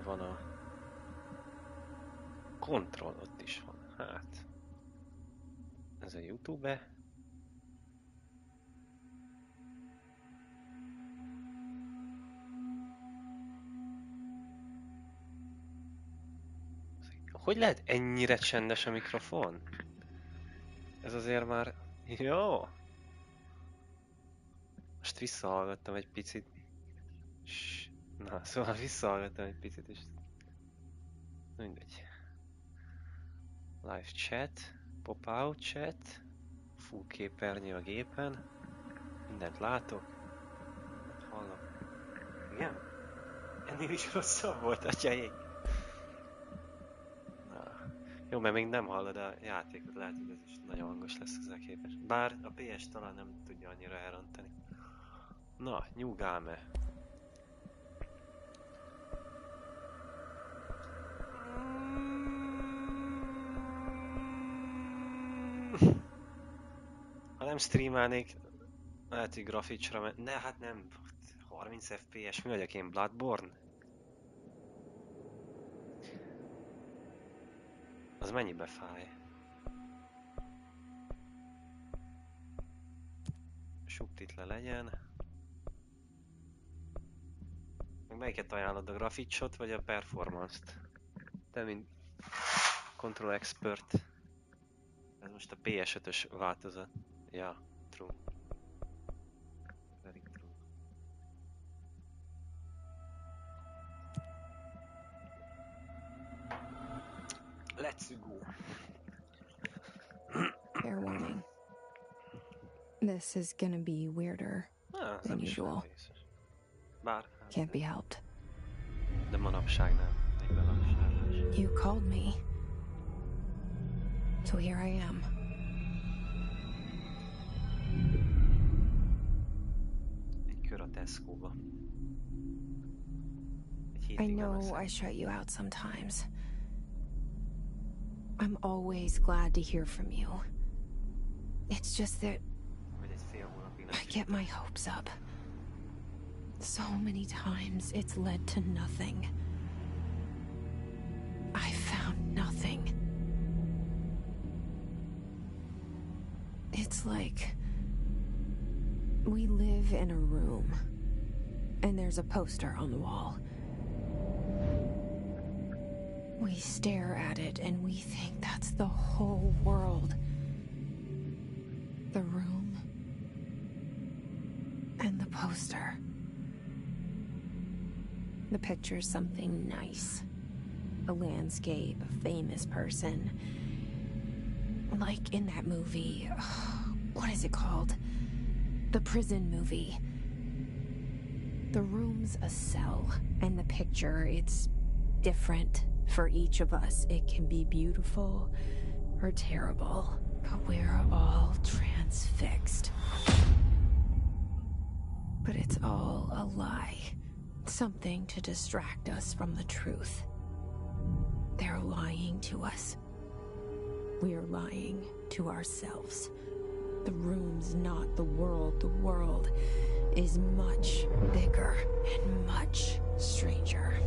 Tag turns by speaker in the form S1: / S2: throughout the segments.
S1: van a kontroll, ott is van. Hát, ez a YouTube-e. Hogy lehet ennyire csendes a mikrofon? Ez azért már... Jó! Most visszahallgattam egy picit. Na, szóval visszahallgattam egy picit, és... mindegy. Live chat, pop-out chat, full képernyő a gépen, mindent látok, mindent hallok. Igen? Ennél is rosszabb volt, atyaik. Jó, mert még nem hallod a játékot, lehet, hogy ez is nagyon hangos lesz ezzel képest. Bár a PS talán nem tudja annyira elrontani. Na, nyugáme. Ha nem streamelnék, lehet, hogy graficsra ment. Ne, hát nem. 30 FPS, mi vagyok én, Bloodborne? Az mennyibe fáj? Subtitle legyen. Meg melyiket ajánlod, a graficsot vagy a performance-t? Te mint Control Expert. Ez most a PS5-ös változat. Ja, true. Very true. Let's go.
S2: Fair warning. This is gonna be weirder than usual.
S1: Bár,
S2: can't be helped.
S1: De manapság nem. Még manapság.
S2: You called me. So here I am.
S1: Egy kör a Tesco-ba.
S2: I know I shut you out sometimes. I'm always glad to hear from you. It's just that I get my hopes up. So many times it's led to nothing. I found nothing. It's like we live in a room and there's a poster on the wall. We stare at it and we think that's the whole world. The room and the poster. The picture's something nice. A landscape, a famous person. Like in that movie, what is it called? The prison movie. The room's a cell, and the picture, it's different for each of us. It can be beautiful or terrible, but we're all transfixed. But it's all a lie. Something to distract us from the truth. They're lying to us. We're lying to ourselves. The room's not the world. The world is much bigger and much stranger.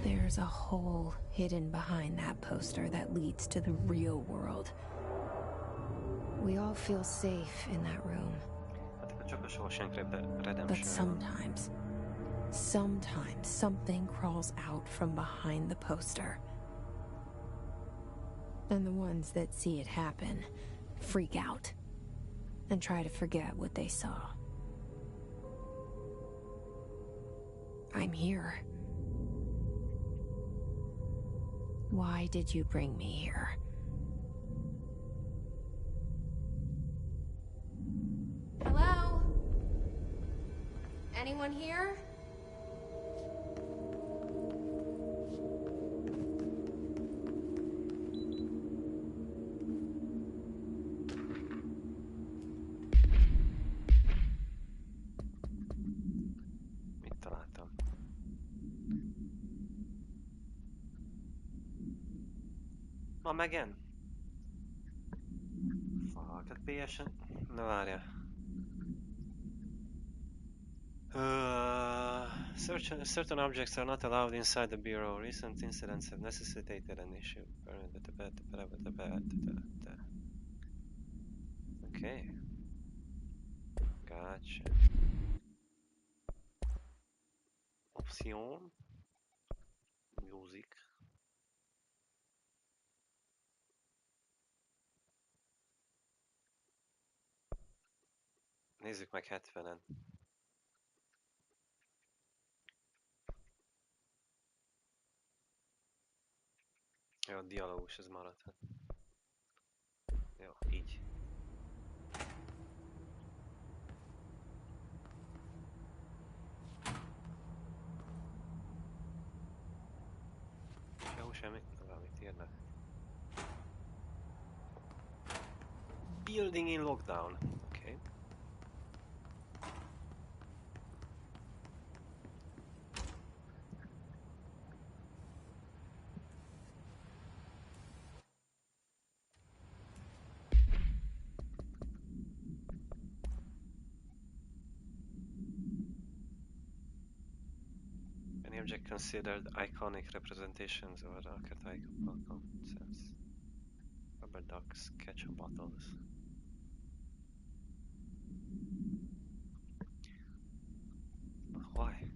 S2: There's a hole hidden behind that poster that leads to the real world. We all feel safe in that room. But sometimes something crawls out from behind the poster. And the ones that see it happen freak out and try to forget what they saw. I'm here. Why did you bring me here? Hello? Anyone here?
S1: Mit találtam? Ma megen? Fuck, hát PS-en... Na várja. Certain objects are not allowed inside the bureau. Recent incidents have necessitated an issue. Okay. Gotcha. Option. Music. Nézzük meg 70-en. Jó, a dialógus ez maradhat. Jó, így. Jó, semmi. Valamit írnak. Building in lockdown. Okay. Any object considered iconic representations or archetypal concepts. Rubber ducks, ketchup bottles. Why?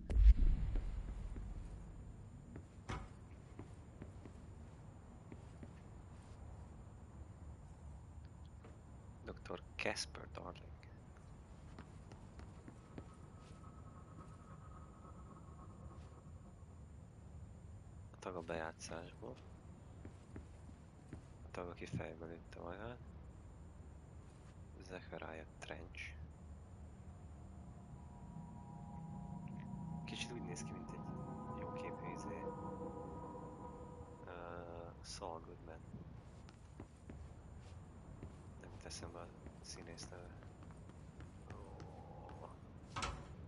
S1: Dr. Casper Darling. A tag a bejátszásból. A tag, aki fejbe lőtte magát. Zechariah Trench. Kicsit úgy néz ki, mint egy jó képű izé. Saul Goodman. Nem jut eszembe a színész neve. Oh.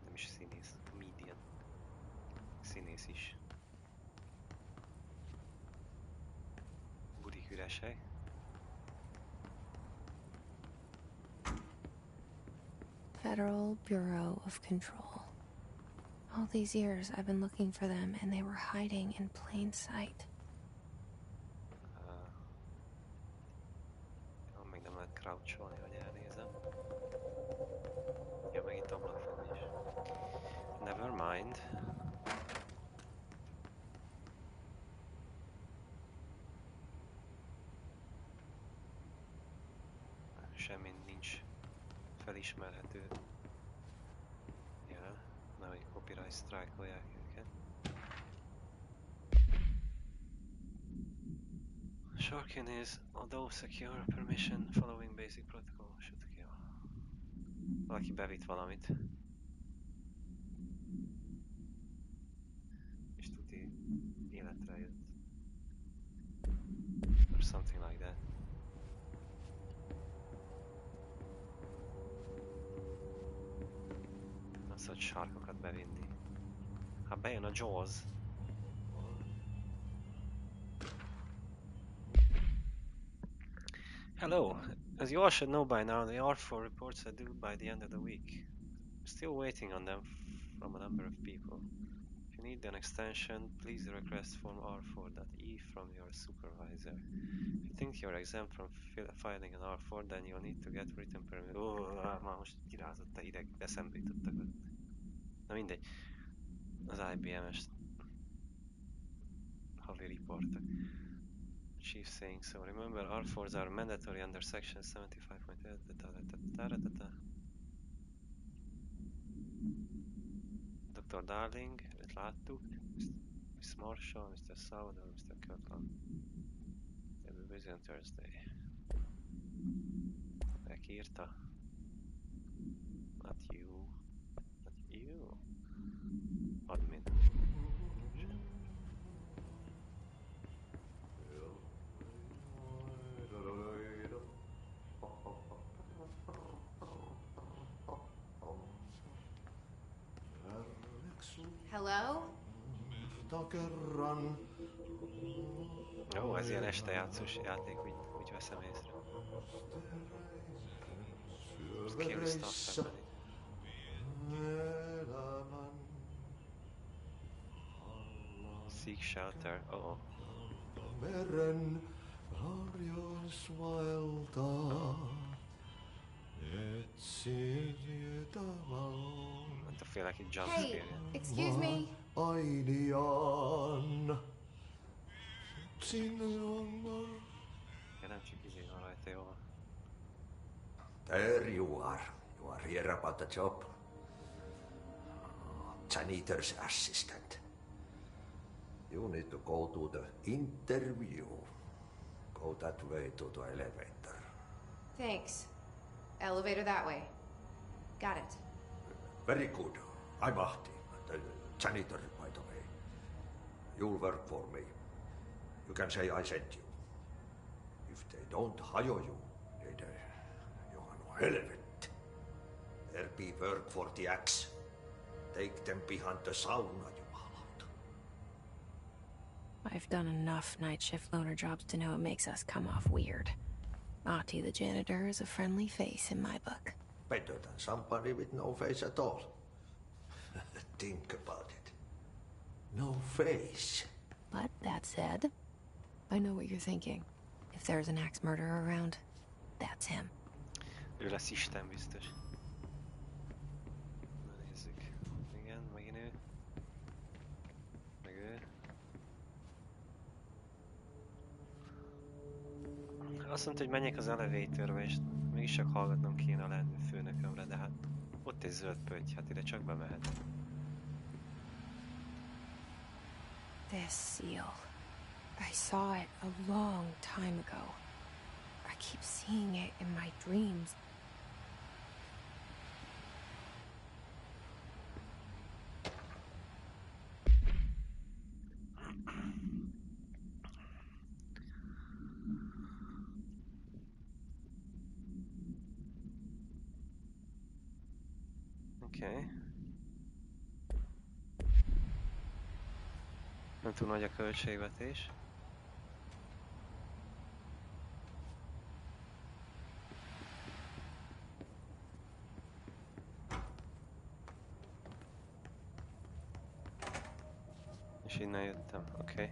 S1: Nem is színész, comedian. Színész is. Budik üres hely.
S2: Federal Bureau of Control. All these years I've been looking for them and they were hiding in plain sight.
S1: Jó, még nem lehet croucholni, hogy elnézem. Ja, megint ablakfedés. Never mind. Semmi nincs felismerhető jel, nehogy copyright strike-olják őket. Sharkin is, although secure, permission following basic protocol should kill. Valaki bevitt valamit. És tuti életre jött. Or something like that. Nem szabad sarkokat bevinni. Ha bejön a Jaws. Hello, as you all should know by now, the R4 reports are due by the end of the week. We're still waiting on them from a number of people. If you need an extension, please request form R4.E from your supervisor. If you think you're exempt from filing an R4, then you'll need to get written permit. Már most kirázott a hideg, eszembe jutottak ott. Na mindegy, az IBM-es havi riportok. Chief saying so. Remember, R4s are mandatory under section 75.8. Dr. Darling, őt láttuk. Miss Marshall, Mr. Sauder, Mr. Kirkland. They'll be busy on Thursday. Megírta. Not you. Not you. Admin.
S3: Hello?
S1: Ó, ez ilyen este játszós játék, úgy veszem észre. Scary stuff happening. Seek shelter. Oh.
S3: Meren harjan svaeltaa, etsin vietämään.
S1: I feel like a jump
S2: Hey,
S1: scare.
S2: excuse me.
S3: Ainiaan. Sinne
S1: Ja nem csak izé van rajta, jó.
S3: There you are. You are here about the job. Janitor's assistant. You need to go to the interview. Go that way to the elevator.
S2: Thanks. Elevator that way. Got it.
S3: Very good. I'm Ahti, the janitor, by the way. You'll work for me. You can say I sent you. If they don't hire you, you are no helvet. There be work for the axe. Take them behind the sauna, jumalauta.
S2: I've done enough night shift loner jobs to know it makes us come off weird. Ahti the janitor is a friendly face in my book.
S3: Better than somebody with no face at all. Think about it. No face.
S2: But that said, I know what you're thinking. If there's an axe murderer around, that's him.
S1: Ő lesz Isten biztos. Na nézzük. Igen, megint ő. Meg ő. Azt mondta, hogy menjek az elevatorba, és mégis csak hallgatnom kéne a leendő főnökömre, de hát ott egy zöld pötty, hát ide csak bemehet.
S2: This seal. I saw it a long time ago. I keep seeing it in my dreams.
S1: Oké. Nem túl nagy a költségvetés. És innen jöttem, oké.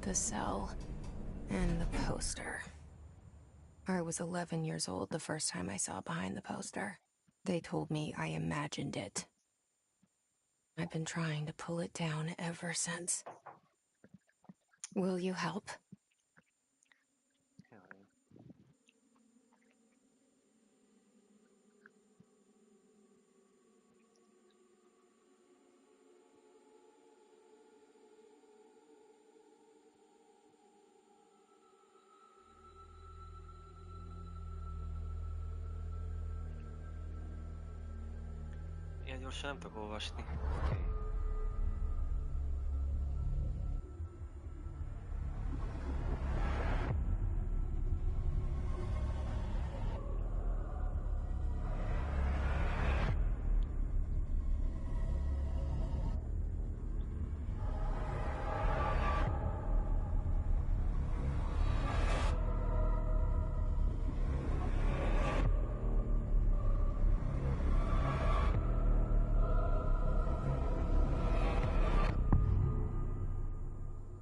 S2: The cell and the poster. I was 11 years old the first time I saw behind the poster. They told me I imagined it. I've been trying to pull it down ever since. Will you help?
S1: Ilyen gyorsan nem tudok olvasni.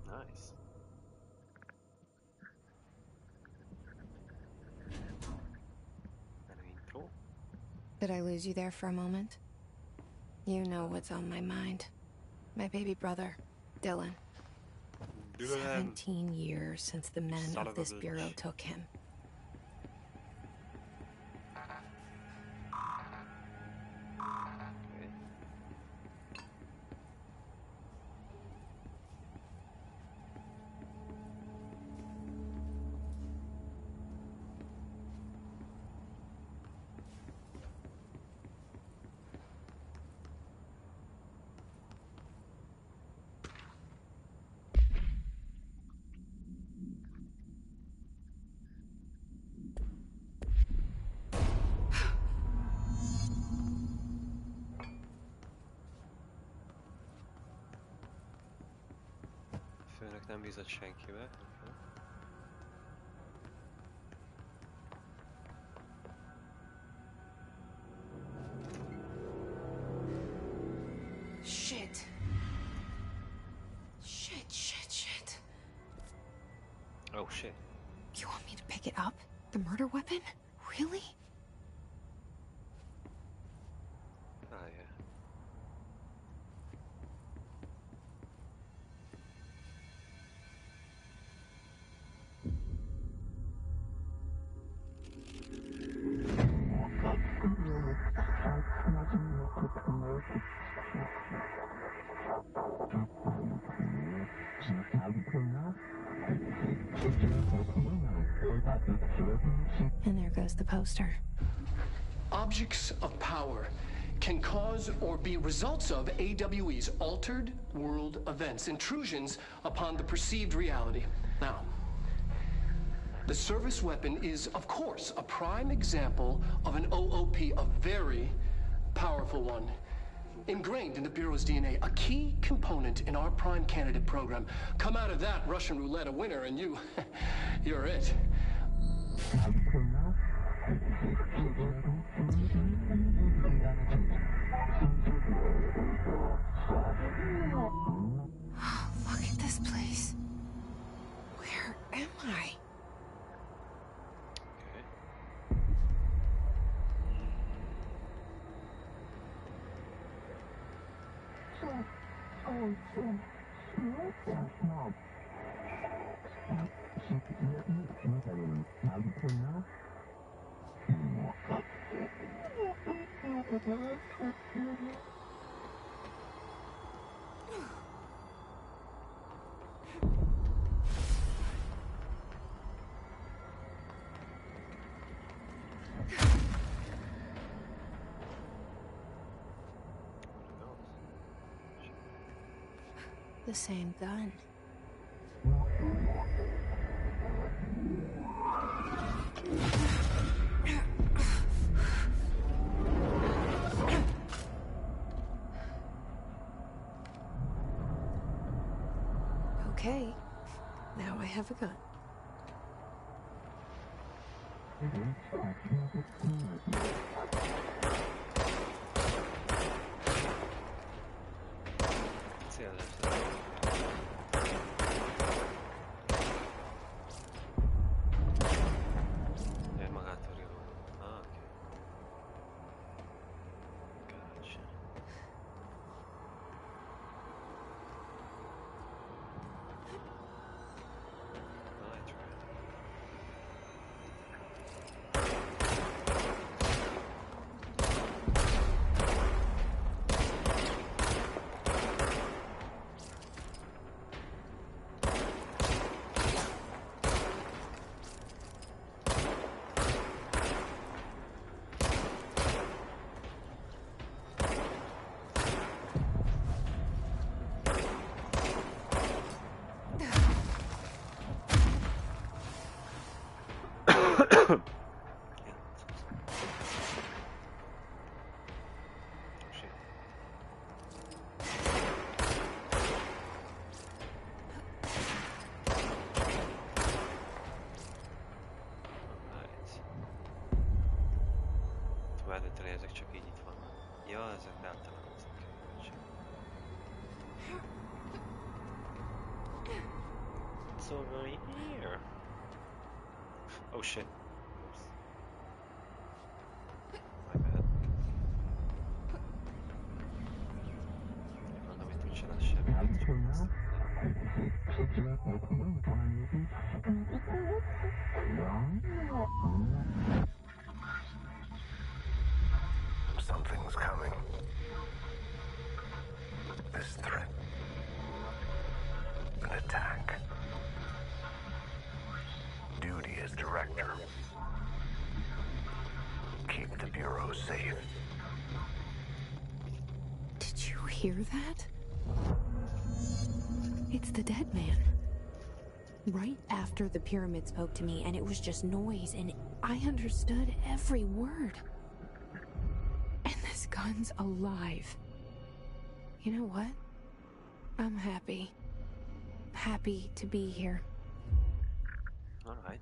S1: Nice. An intro.
S2: Did I lose you there for a moment? You know what's on my mind. My baby brother, Dylan. 17 years since the men
S1: Son
S2: of
S1: of a
S2: this
S1: bitch.
S2: bureau took him.
S1: Okay. Főnök nem bízott senkibe. Okay.
S2: Shit. Shit.
S1: Oh shit.
S2: You want me to pick it up? The murder weapon? Really?
S1: Ah, yeah.
S2: And there goes the poster.
S4: Objects of power can cause or be results of AWE's altered world events, intrusions upon the perceived reality. Now, the service weapon is, of course, a prime example of an OOP, a very powerful one. Ingrained in the Bureau's DNA, a key component in our prime candidate program. Come out of that Russian roulette a winner and you're it.
S2: Look at this place. Where am I? The same gun. Okay, now I have a gun.
S1: Let's see how this is. Yeah, magától író. Ah, okay. Gotcha. I tried. Eredetileg ezek csak így itt vannak. Ja, ezek általánoznak. What's over here? Oh shit. Oops. My bad. Mondom, itt úgy se lesz semmi.
S5: Something's coming. This threat. An attack. Duty as director. Keep the Bureau safe.
S2: Did you hear that? It's the dead man. Right after the pyramid spoke to me, and it was just noise, and I understood every word. And this gun's alive. You know what? I'm happy. Happy to be here.
S1: Alright.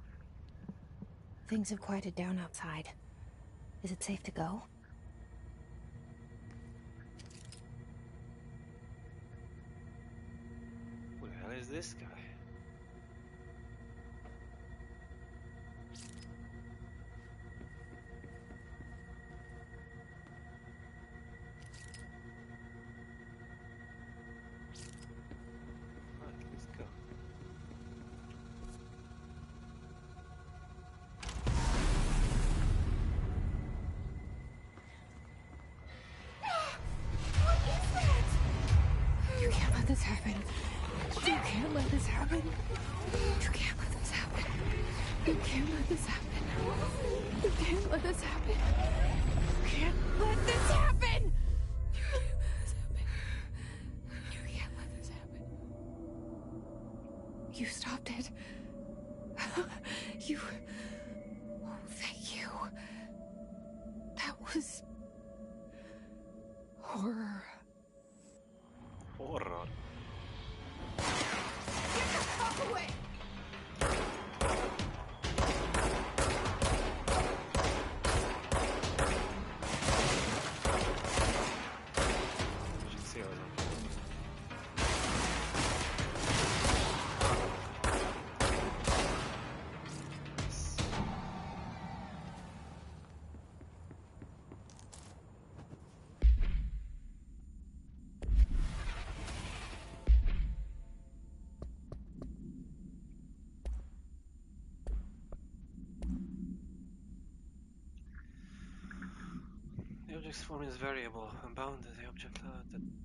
S2: Things have quieted down outside. Is it safe to go?
S1: There's this guy. Right, let's go.
S2: You can't let this happen. You can't let this happen. You can't let this happen. You can't let this happen. You can't let this happen. You can't let this happen. You can't let this happen. You stopped it. You... Oh, thank you. That was... horror.
S1: Horror.
S2: Get the fuck away!
S1: You should see how it's the object's form is variable and bound to the object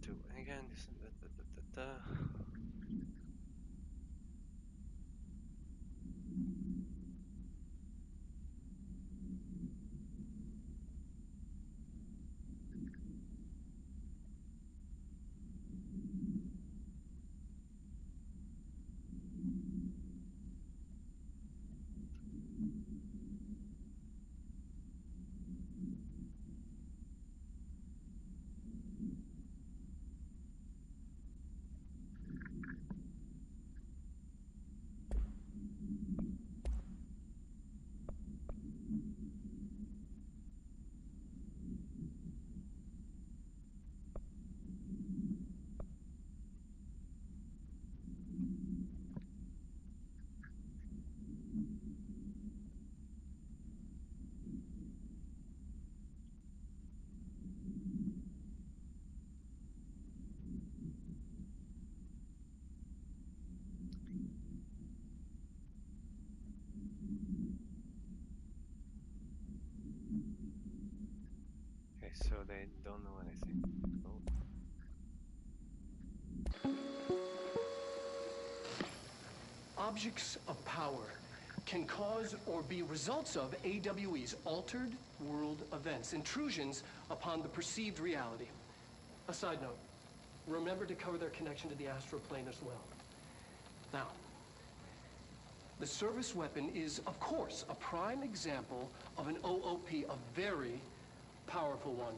S1: to again this okay, so they don't know anything. Cool.
S4: Objects of power can cause or be results of AWE's altered world events, intrusions upon the perceived reality. A side note, remember to cover their connection to the astral plane as well. Now, the service weapon is, of course, a prime example of an OOP, a very powerful one.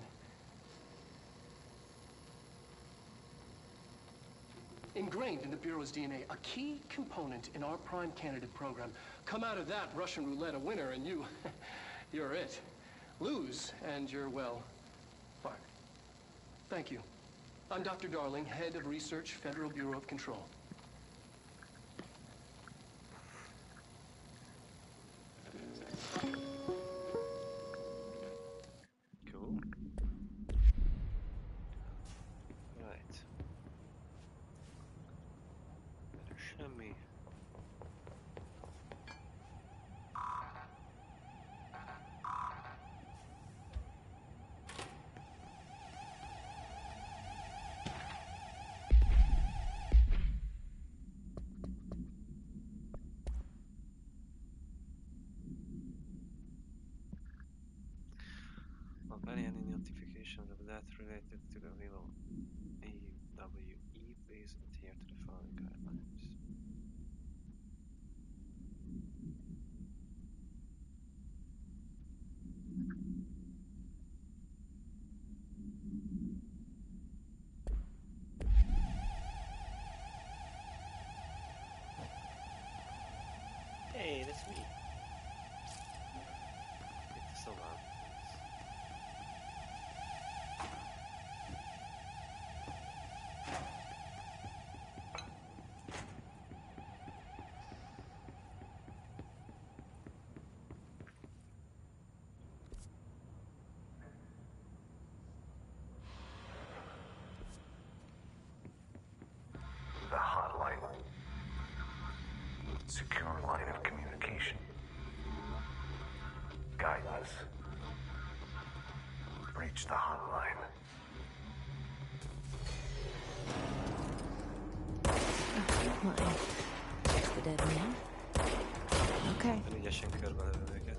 S4: Ingrained in the Bureau's DNA, a key component in our prime candidate program. Come out of that Russian roulette a winner and you're it. Lose and you're, well, fired. Thank you. I'm Dr. Darling, head of research, Federal Bureau of Control.
S1: Cool. Right. Better shimmy. Any notifications of that related to the will AWE, please adhere to the following guidelines. Hey, that's me. It's so loud.
S5: Secure line of communication. Guidance. Breach the hotline.
S2: Line. That's the dead man. Okay.
S1: Ügyesen körbe őket.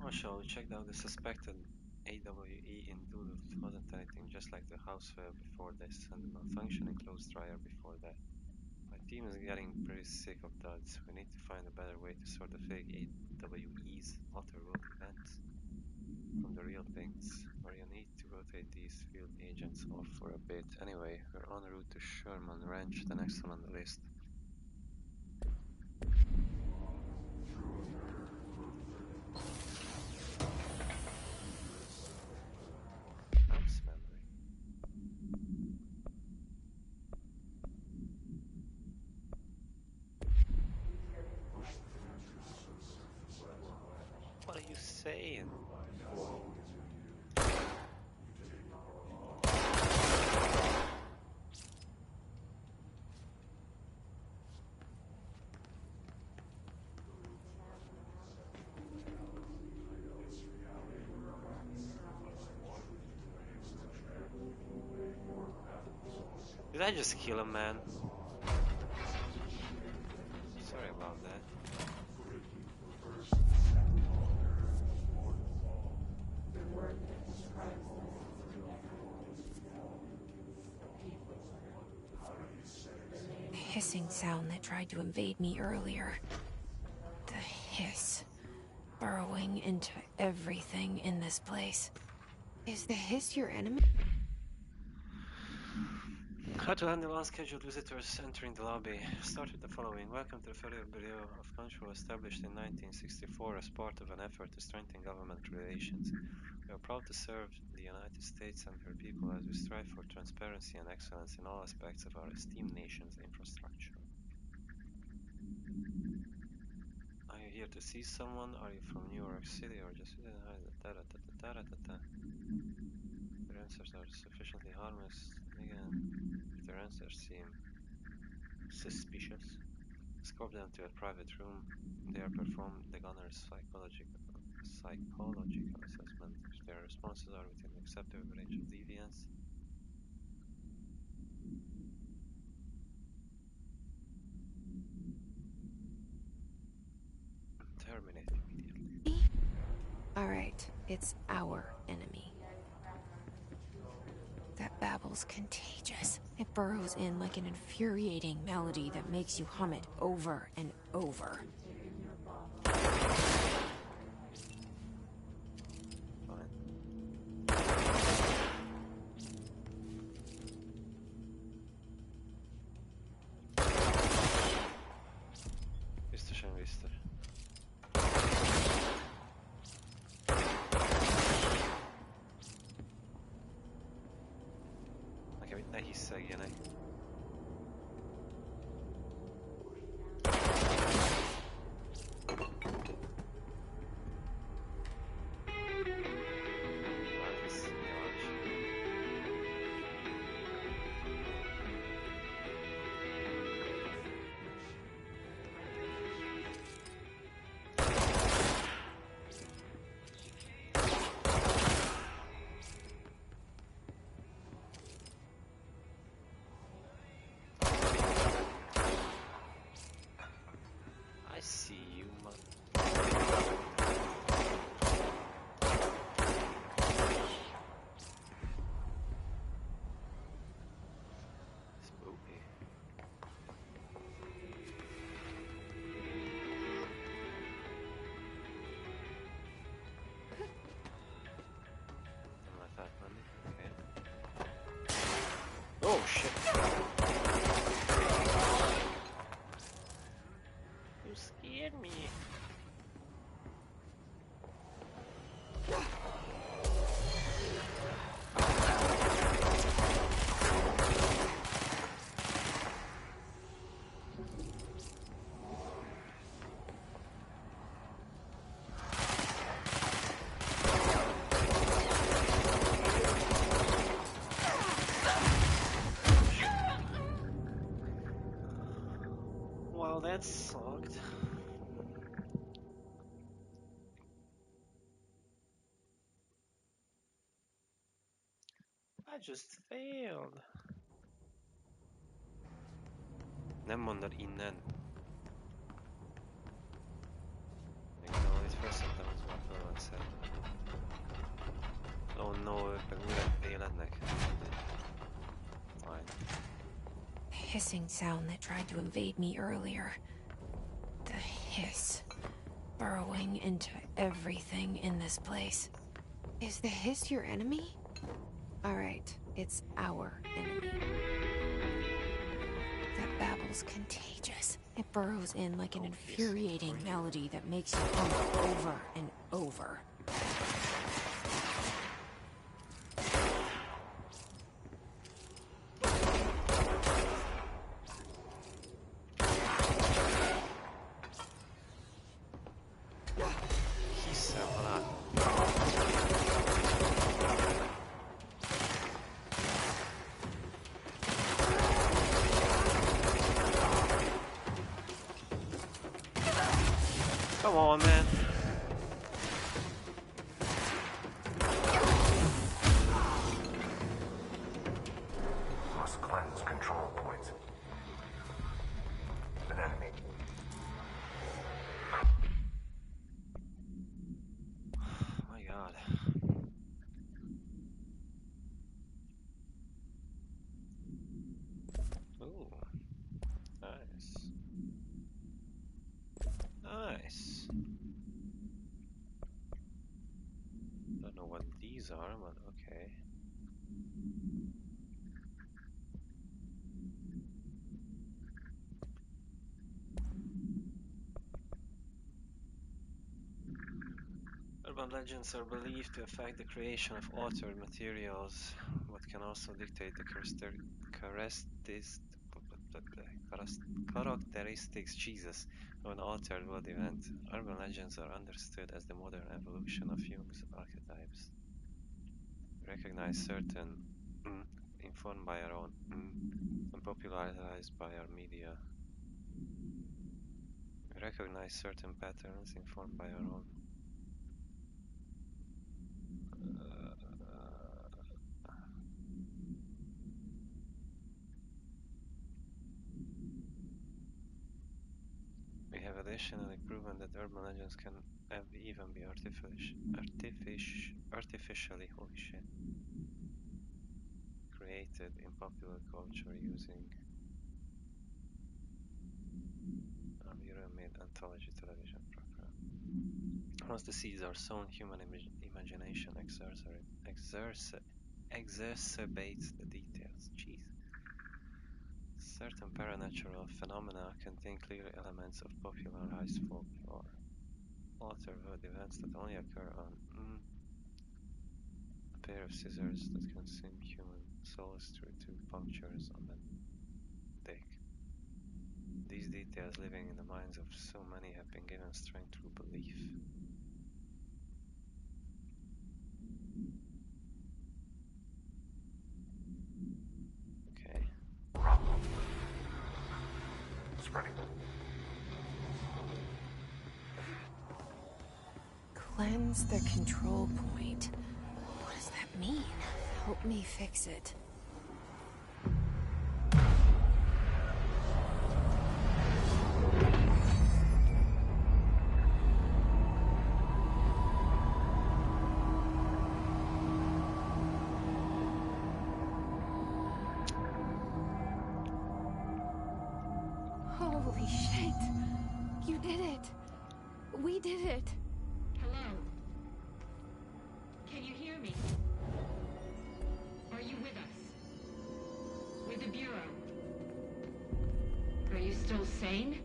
S1: Marshall, we checked out the suspected AWE in Duluth. Wasn't anything, just like the house fire before this, and the malfunctioning clothes dryer before that. My team is getting pretty sick of duds. We need to find a better way to sort the fake AWE's Otterworld events from the real things, or you need to rotate these field agents off for a bit. Anyway, we're en route to Sherman Ranch, the next one on the list. House memory. What are you saying? Did I just kill a man? Sorry about that.
S2: The hissing sound that tried to invade me earlier. The hiss. Burrowing into everything in this place. Is the hiss your enemy?
S1: How to handle unscheduled visitors entering the lobby. Start with the following. Welcome to the Federal Bureau of Control, established in 1964 as part of an effort to strengthen government relations. We are proud to serve the United States and her people as we strive for transparency and excellence in all aspects of our esteemed nation's infrastructure. Are you here to see someone? Are you from New York City or just... Your answers are sufficiently harmless. Again, if their answers seem suspicious, escort them to a private room. There perform the gunner's psychological assessment. If their responses are within the acceptable range of deviance, terminate immediately.
S2: Alright, it's our enemy. That babble's contagious. It burrows in like an infuriating melody that makes you hum it over and over.
S1: Biztosan biztos. Nekem itt ne hisszegjenek. Oh shit. You scared me. Well, that sucked. I just failed. Nem mondod innen. Még no, itt felszettem, az már föl van szedve. Oh no, ők meg újra élednek. Fine.
S2: Hissing sound that tried to invade me earlier. The hiss. Burrowing into everything in this place. Is the hiss your enemy? Alright, it's our enemy. That babble's contagious. It burrows in like an infuriating melody that makes you hum over and over.
S1: Hiszel halál. Come on, man.
S5: Must cleanse control points. An enemy.
S1: My god. Ooh. Nice. Nice. Don't know what these are, but okay. Urban legends are believed to affect the creation of altered materials, but can also dictate the characteristics Jesus, of an altered world event. Urban legends are understood as the modern evolution of Jung's archetypes. Recognize certain informed by our own and popularized by our media. Recognize certain patterns informed by our own. We have additionally proven that urban legends can even be artificially, holy shit, created in popular culture using a mirror-made anthology television program. Once the seeds are sown, human imagination exacerbates the details. Jeez. Certain paranatural phenomena contain clear elements of popularized folklore. Alter world events that only occur on a pair of scissors that consume human souls through 2 punctures on the dick. These details living in the minds of so many have been given strength through belief. Okay.
S5: Spreading.
S2: Cleanse the control point. What does that mean? Help me fix it. Holy shit! You did it! We did it!
S6: Hello? Can you hear me? Are you with us? With the Bureau. Are you still sane?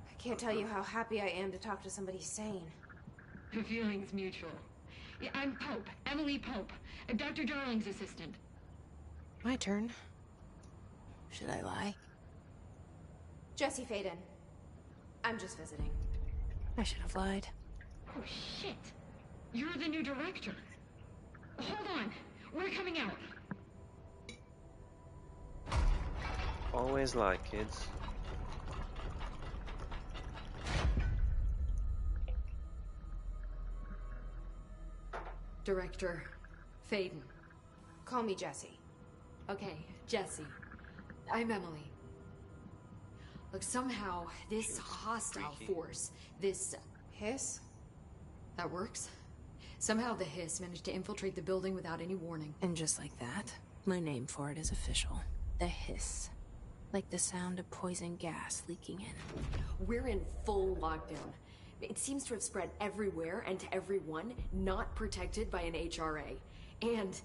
S2: I can't tell you how happy I am to talk to somebody sane.
S6: The feeling's mutual. Yeah, I'm Pope, Emily Pope, Dr. Darling's assistant.
S2: My turn. Should I lie? Jesse Faden. I'm just visiting. I should have lied.
S6: Oh, shit. You're the new director. Hold on. We're coming out.
S1: Always lie, kids.
S7: Director Faden.
S2: Call me Jesse.
S7: Okay, Jesse. I'm Emily. Look, somehow this hostile force, this...
S2: Hiss?
S7: That works? Somehow the hiss managed to infiltrate the building without any warning.
S2: And just like that, my name for it is official. The hiss. Like the sound of poison gas leaking in.
S7: We're in full lockdown. It seems to have spread everywhere and to everyone not protected by an HRA. And,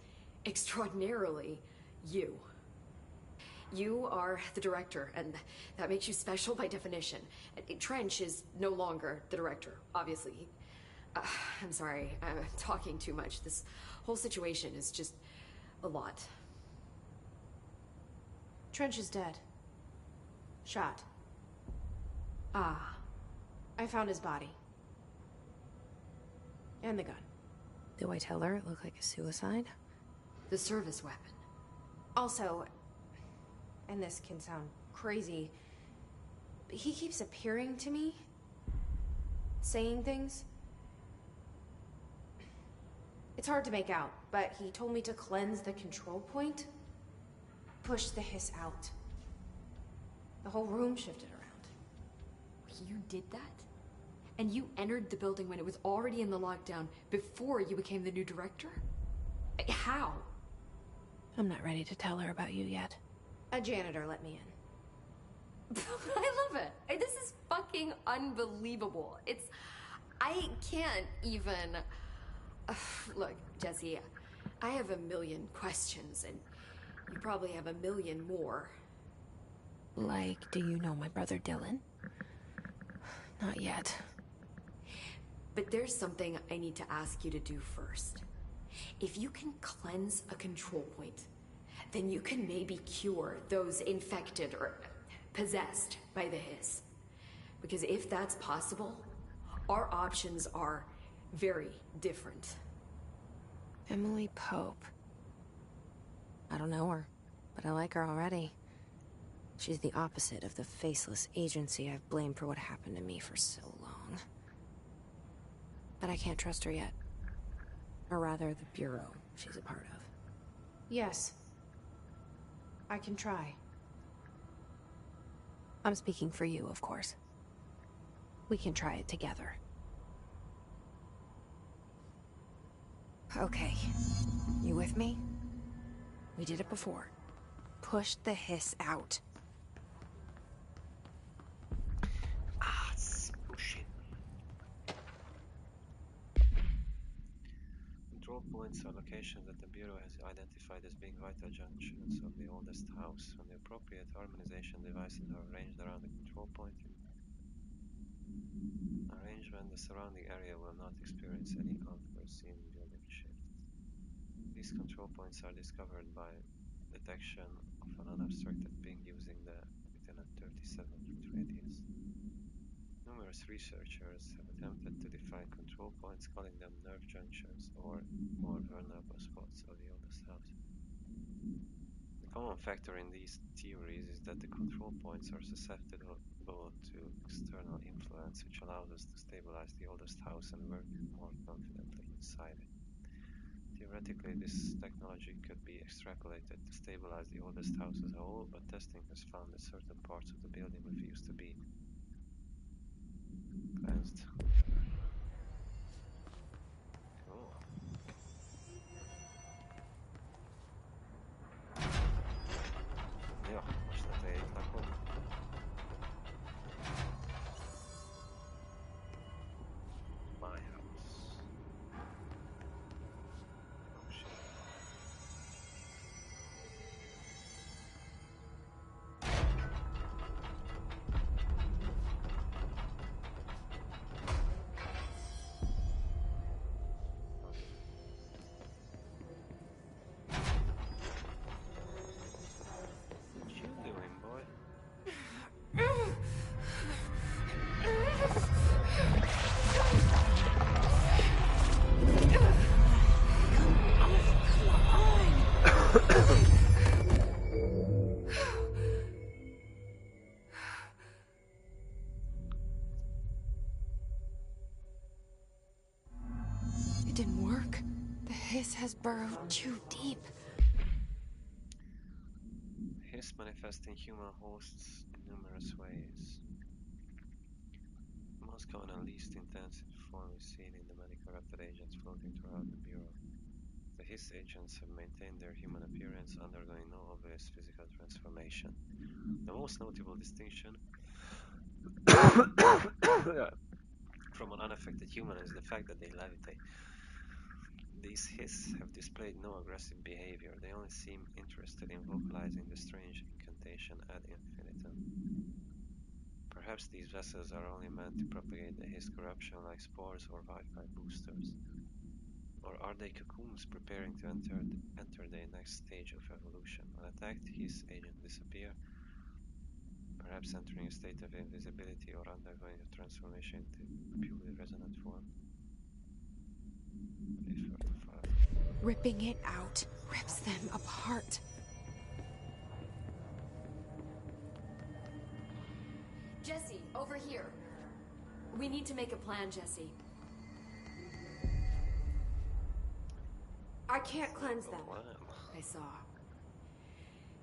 S7: extraordinarily, you. You are the director, and that makes you special by definition. Trench is no longer the director, obviously. I'm sorry, I'm talking too much. This whole situation is just a lot.
S2: Trench is dead. Shot.
S7: Ah.
S2: I found his body. And the gun. Do I tell her it looked like a suicide?
S7: The service weapon.
S2: Also, and this can sound crazy, but he keeps appearing to me, saying things. It's hard to make out, but he told me to cleanse the control point, push the hiss out. The whole room shifted around.
S7: You did that? And you entered the building when it was already in the lockdown before you became the new director? How?
S2: I'm not ready to tell her about you yet. A janitor let me in.
S7: I love it. This is fucking unbelievable. I can't even... Look, Jesse, I have a million questions, and you probably have a million more.
S2: Like, do you know my brother Dylan? Not yet.
S7: But there's something I need to ask you to do first. If you can cleanse a control point, then you can maybe cure those infected or possessed by the hiss. Because if that's possible, our options are very different.
S2: Emily Pope. I don't know her, but I like her already. She's the opposite of the faceless agency I've blamed for what happened to me for so long. But I can't trust her yet. Or rather, the Bureau she's a part of. Yes. I can try. I'm speaking for you, of course. We can try it together. Okay. You with me? We did it before. Push the hiss out.
S1: Control points are locations that the Bureau has identified as being vital junctions of the oldest house. When the appropriate harmonization devices are arranged around the control point, arrangement, the surrounding area will not experience any unforeseen building shift. These control points are discovered by detection of an unobstructed ping using the within a 37-foot radius. Numerous researchers have attempted to define control points, calling them nerve junctions or more vulnerable spots of the oldest house. The common factor in these theories is that the control points are susceptible to external influence, which allows us to stabilize the oldest house and work more confidently inside it. Theoretically, this technology could be extrapolated to stabilize the oldest house as a whole, but testing has found that certain parts of the building refuse to be cleansed. Cool. Jó, most leteljük akkor. My house.
S2: hiss has burrowed too deep.
S1: Hiss manifests in human hosts in numerous ways. The most common and least intense form is seen in the many corrupted agents floating throughout the Bureau. The hiss agents have maintained their human appearance, undergoing no obvious physical transformation. The most notable distinction from an unaffected human is the fact that they levitate. These hiss have displayed no aggressive behavior. They only seem interested in vocalizing the strange incantation ad infinitum. Perhaps these vessels are only meant to propagate the hiss corruption like spores or Wi-Fi boosters. Or are they cocoons preparing to enter their next stage of evolution? When attacked, hiss agents disappear, perhaps entering a state of invisibility or undergoing a transformation into a purely resonant form.
S2: Ripping it out rips them apart.
S7: Jesse, over here. We need to make a plan, Jesse.
S2: I can't cleanse them.
S7: I saw.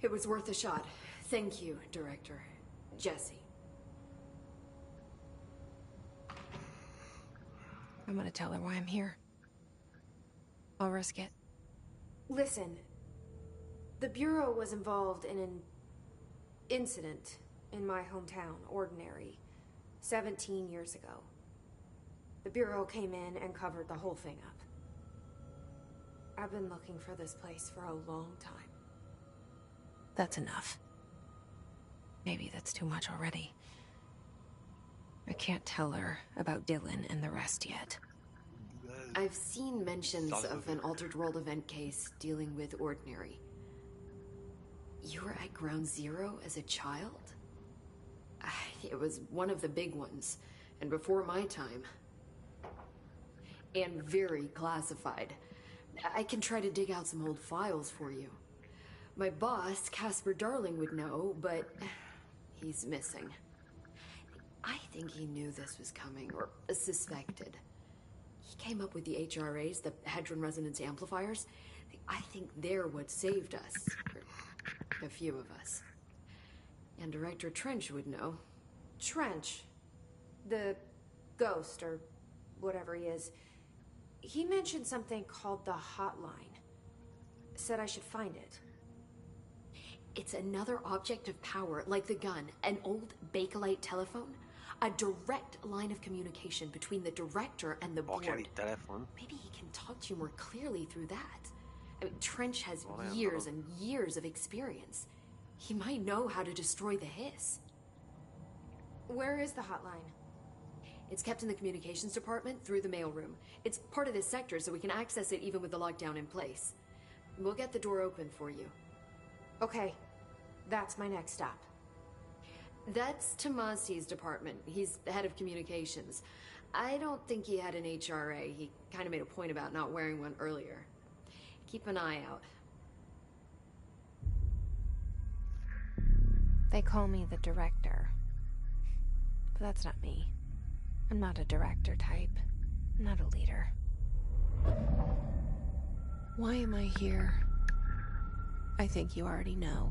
S7: It was worth a shot. Thank you, Director. Jesse.
S2: I'm gonna tell her why I'm here. I'll risk it. Listen, the Bureau was involved in an incident in my hometown, Ordinary, 17 years ago. The Bureau came in and covered the whole thing up. I've been looking for this place for a long time. That's enough. Maybe that's too much already. I can't tell her about Dylan and the rest yet.
S7: I've seen mentions of an Altered World event case dealing with Ordinary. You were at Ground Zero as a child? It was one of the big ones, and before my time. And very classified. I can try to dig out some old files for you. My boss, Casper Darling, would know, but he's missing. I think he knew this was coming, or suspected. He came up with the HRAs, the Hadron Resonance Amplifiers. I think they're what saved us. A few of us. And Director Trench would know.
S2: Trench? The ghost, or whatever he is. He mentioned something called the hotline. Said I should find it.
S7: It's another object of power, like the gun, an old Bakelite telephone. A direct line of communication between the director and the board. Maybe he can talk to you more clearly through that. I mean, Trench has years and years of experience. He might know how to destroy the hiss.
S2: Where is the hotline?
S7: It's kept in the communications department through the mailroom. It's part of this sector, so we can access it even with the lockdown in place. We'll get the door open for you.
S2: Okay, that's my next stop.
S7: That's Tomasi's department. He's the head of communications. I don't think he had an HRA. He kind of made a point about not wearing one earlier. Keep an eye out.
S2: They call me the director. But that's not me. I'm not a director type. I'm not a leader. Why am I here? I think you already know.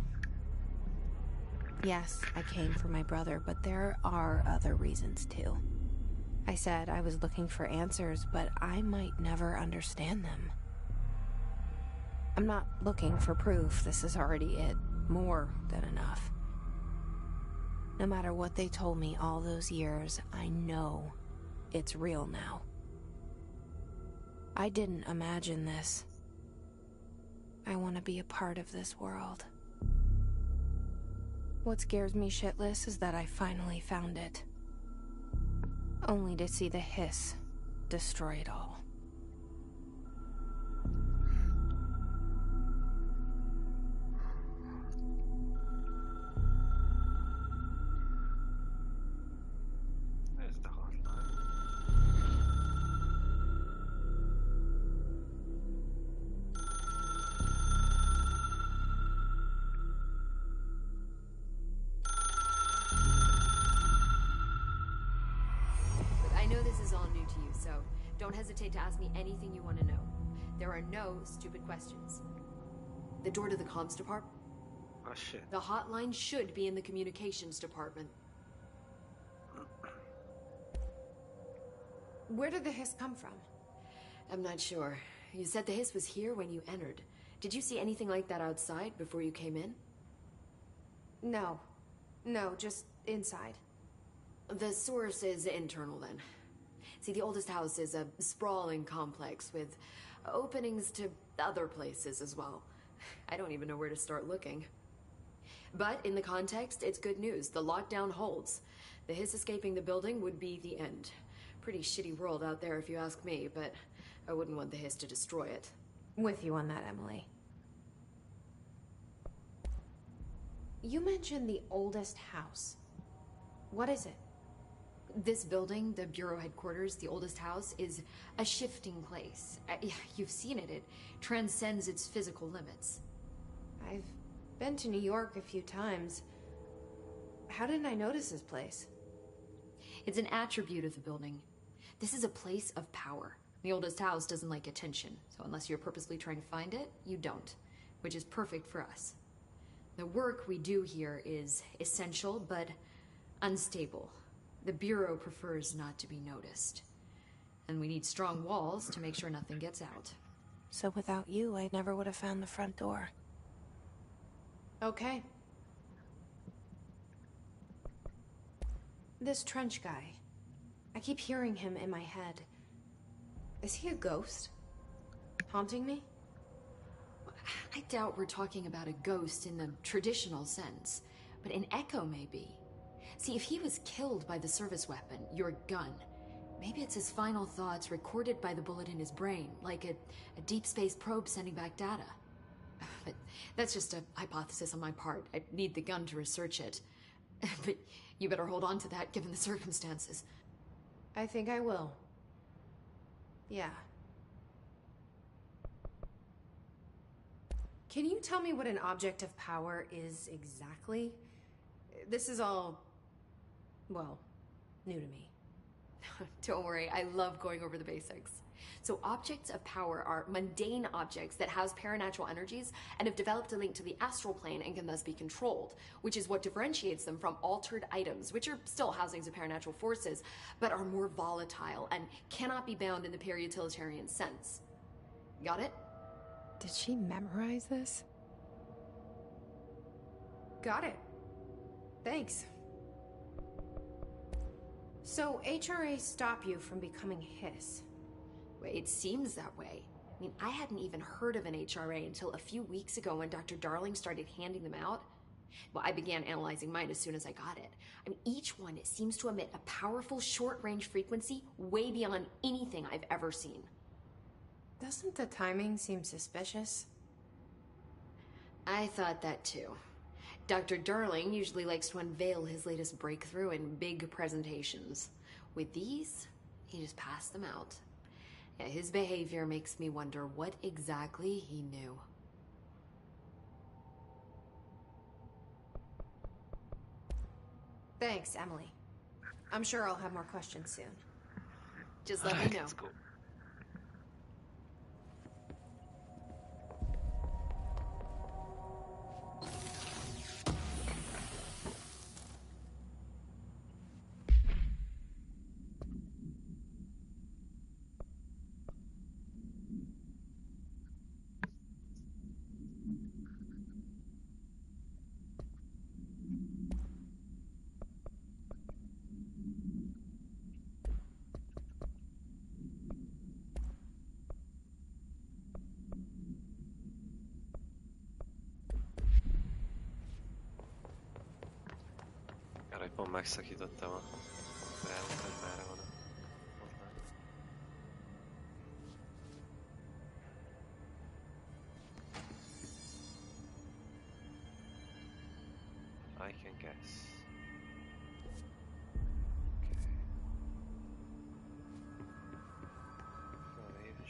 S2: Yes, I came for my brother, but there are other reasons too. I said I was looking for answers, but I might never understand them. I'm not looking for proof. This is already it. More than enough. No matter what they told me all those years, I know it's real now. I didn't imagine this. I want to be a part of this world. What scares me shitless is that I finally found it. Only to see the hiss destroy it all.
S1: There's the hotline.
S7: I know this is all new to you, so don't hesitate to ask me anything you want to know. There are no stupid questions. The door to the comms department?
S1: Oh shit.
S7: The hotline should be in the communications department.
S2: Where did the hiss come from?
S7: I'm not sure. You said the hiss was here when you entered. Did you see anything like that outside before you came in?
S2: No. No, just inside.
S7: The source is internal then. See, the oldest house is a sprawling complex with openings to other places as well. I don't even know where to start looking. But in the context, it's good news. The lockdown holds. The hiss escaping the building would be the end. Pretty shitty world out there if you ask me, but I wouldn't want the hiss to destroy it.
S2: With you on that, Emily. You mentioned the oldest house. What is it?
S7: This building, the Bureau headquarters, the oldest house, is a shifting place. You've seen it. It transcends its physical limits.
S2: I've been to New York a few times. How didn't I notice this place?
S7: It's an attribute of the building. This is a place of power. The oldest house doesn't like attention, so unless you're purposely trying to find it, you don't, which is perfect for us. The work we do here is essential, but unstable. The Bureau prefers not to be noticed. And we need strong walls to make sure nothing gets out.
S2: So without you, I never would have found the front door. Okay. This Trench guy. I keep hearing him in my head. Is he a ghost? Haunting me?
S7: I doubt we're talking about a ghost in the traditional sense, but an echo maybe. See, if he was killed by the service weapon, your gun, maybe it's his final thoughts recorded by the bullet in his brain, like a deep space probe sending back data. But that's just a hypothesis on my part. I need the gun to research it. But you better hold on to that given the circumstances.
S2: I think I will. Yeah. Can you tell me what an object of power is exactly? This is all, well, new to me.
S7: Don't worry, I love going over the basics. So objects of power are mundane objects that house paranatural energies and have developed a link to the astral plane and can thus be controlled, which is what differentiates them from altered items, which are still housings of paranatural forces, but are more volatile and cannot be bound in the peri-utilitarian sense. Got it?
S2: Did she memorize this? Got it. Thanks. So HRA stop you from becoming Hiss?
S7: It seems that way. I mean, I hadn't even heard of an HRA until a few weeks ago when Dr. Darling started handing them out. Well, I began analyzing mine as soon as I got it. I mean, each one seems to emit a powerful short-range frequency way beyond anything I've ever seen.
S2: Doesn't the timing seem suspicious?
S7: I thought that too. Dr. Darling usually likes to unveil his latest breakthrough in big presentations. With these, he just passed them out. Yeah, his behavior makes me wonder what exactly he knew.
S2: Thanks, Emily. I'm sure I'll have more questions soon.
S7: Just let me know.
S1: Let's go. Arra, hogy pont megszakítottam a rámot, hogy merre van a hotline. I can guess. Okay. Van even.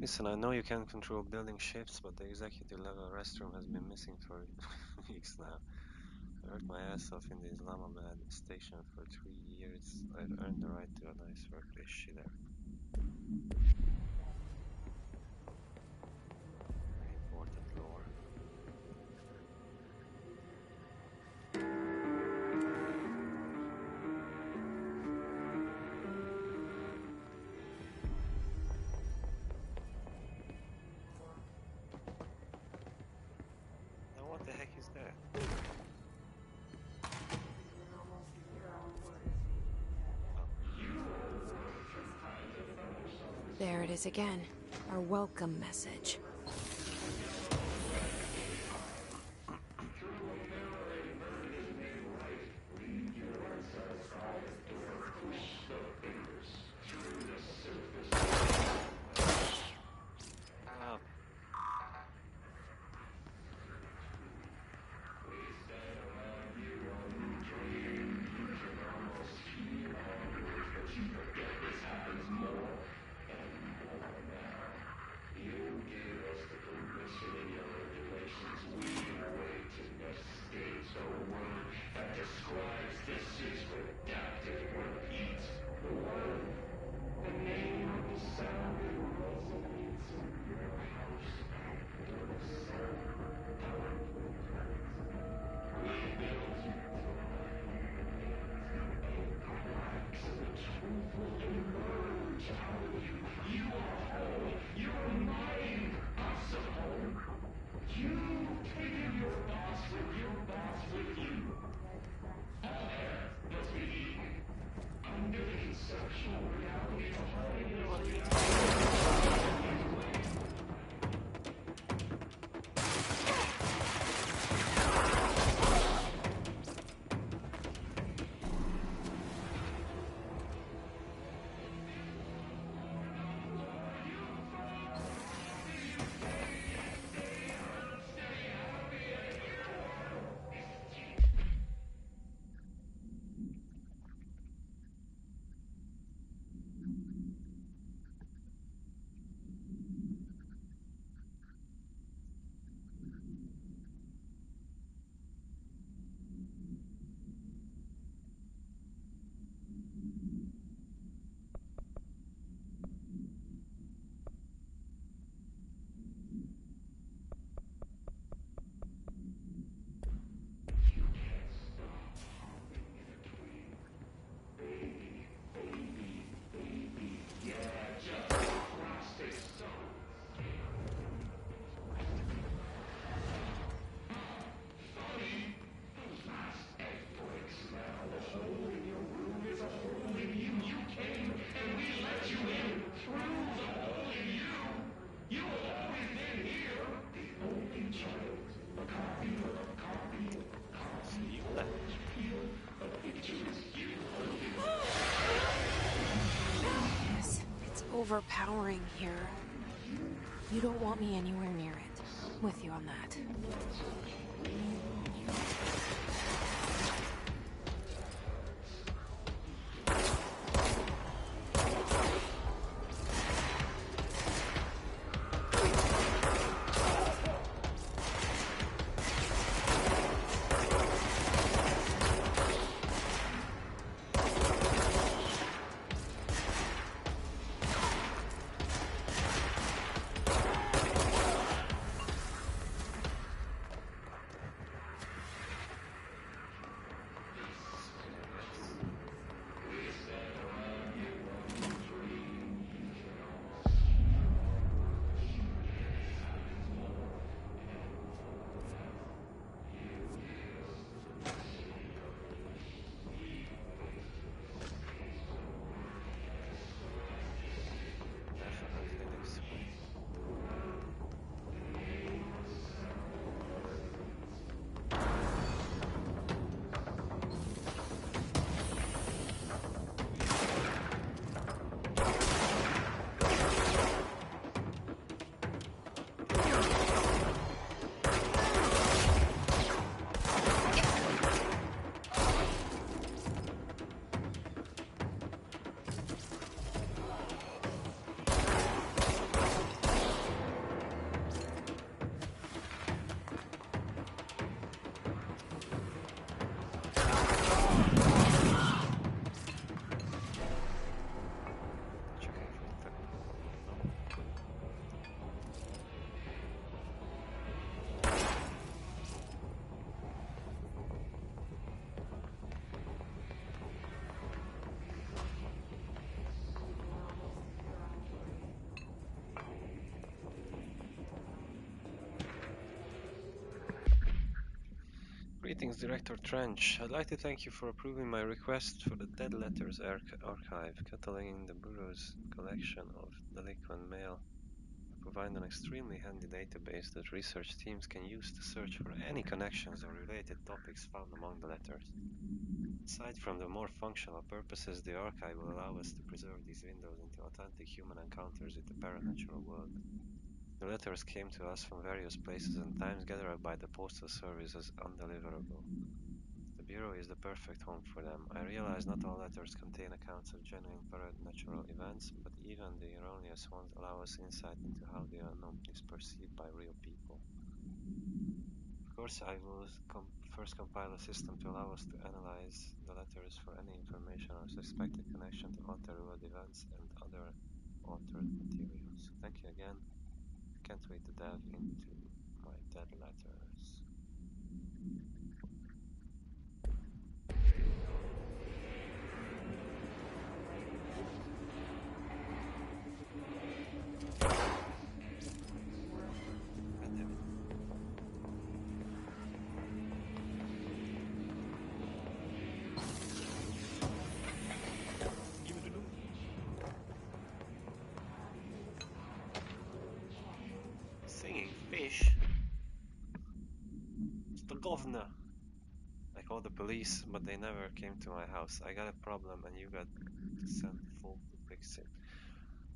S1: Listen, I know you can't control building shapes, but the executive level restroom has been missing for weeks now. I worked my ass off in the Islamabad station for 3 years. I've earned the right to a nice workplace shitter. Very important lore. Now what the heck is that?
S2: There it is again. Our welcome message. Overpowering here. You don't want me anywhere near it. With you on that.
S1: Greetings, Director Trench. I'd like to thank you for approving my request for the Dead Letters Archive, cataloging the Bureau's collection of delinquent mail. I provide an extremely handy database that research teams can use to search for any connections or related topics found among the letters. Aside from the more functional purposes, the archive will allow us to preserve these windows into authentic human encounters with the paranatural world. The letters came to us from various places and times, gathered up by the Postal Service as undeliverable. The Bureau is the perfect home for them. I realize not all letters contain accounts of genuine paranatural events, but even the erroneous ones allow us insight into how the unknown is perceived by real people. Of course, I will first compile a system to allow us to analyze the letters for any information or suspected connection to altered world events and other altered materials. Thank you again. Can't wait to dive into my dead letters. Singing fish? It's the governor. I called the police, but they never came to my house. I got a problem and you got to send folk to fix it.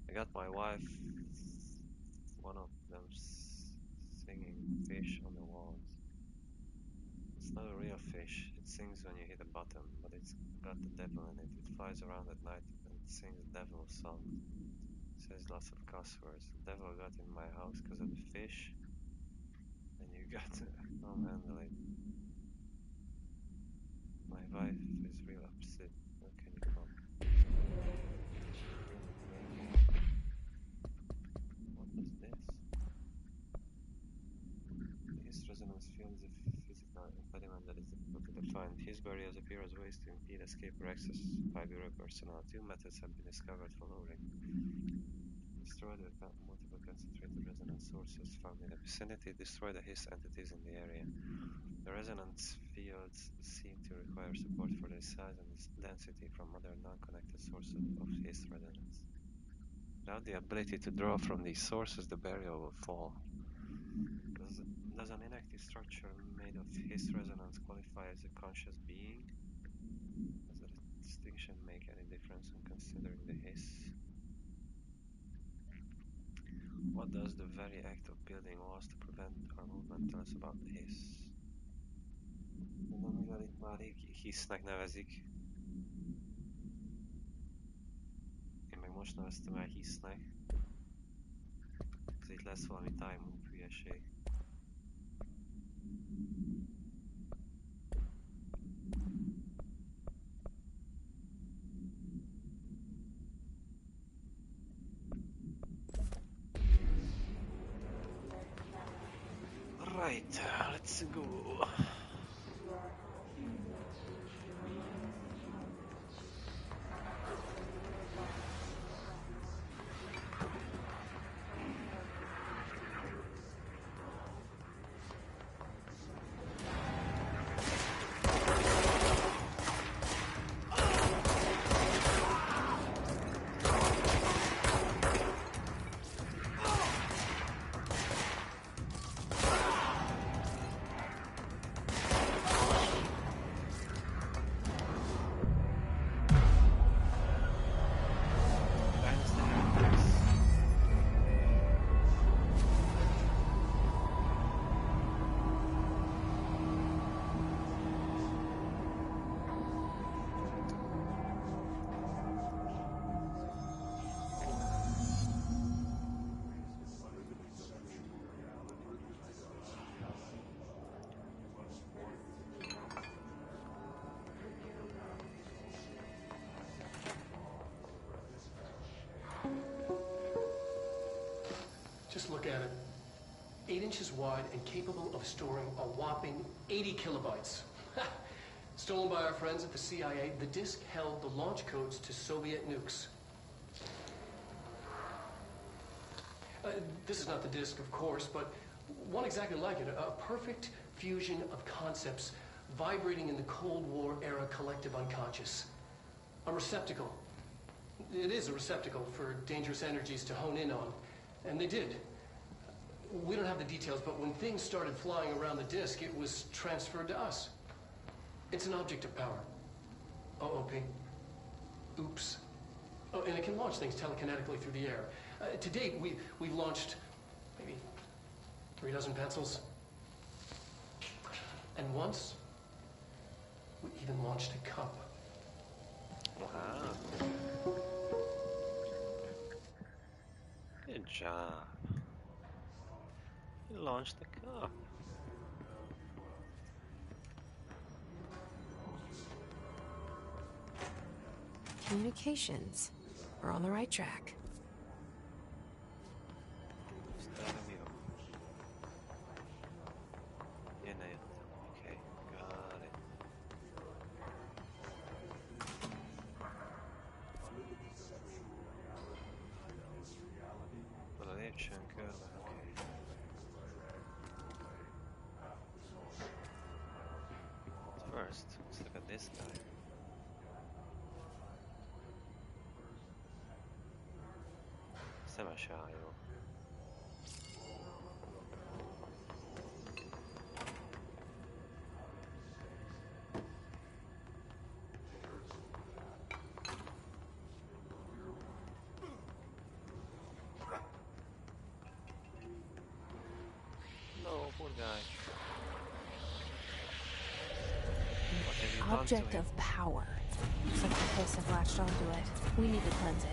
S1: I got my wife, one of them singing fish on the walls. It's not a real fish. It sings when you hit a button, but it's got the devil in it. It flies around at night and sings devil songs. Says lots of cuss words. The devil got in my house because of the fish, and you got to handle it. My wife is real upset. When can you come? What was this? His resonance field is a physical impediment that is difficult to define. His barriers appear as ways to impede escape or access by Bureau personnel. Two methods have been discovered for lowering. Destroy the multiple concentrated resonance sources found in the vicinity. Destroy the His entities in the area. The resonance fields seem to require support for their size and density from other non-connected sources of His resonance. Without the ability to draw from these sources, the barrier will fall. Does an inactive structure made of His resonance qualify as a conscious being? Does the distinction make any difference when considering the His? What does the very act of building walls to prevent our movement tell us about the His? De mivel itt már rég Hisznek nevezik, én meg most neveztem el Hisznek, ez itt lesz valami time loop hülyeség. Right, let's go.
S4: Just look at it. 8 inches wide and capable of storing a whopping 80 kilobytes. Stolen by our friends at the CIA, the disk held the launch codes to Soviet nukes. This is not the disk, of course, but one exactly like it. A perfect fusion of concepts vibrating in the Cold War era collective unconscious. A receptacle. It is a receptacle for dangerous energies to hone in on. And they did. We don't have the details, but when things started flying around the disk, it was transferred to us. It's an object of power. OOP. Oops. Oh, and it can launch things telekinetically through the air. To date, we've launched maybe 3 dozen pencils. And once, we even launched a cup.
S1: Wow. Good job. You launched the cup.
S2: Communications. We're on the right track.
S1: Okay, got it. Well, a lépcsőn körbe, okay. First, let's look at this guy. Szemes hajó. No, poor guy. What have you done to
S2: Object
S1: him?
S2: of power. Looks like the place have latched onto it. We need to cleanse it.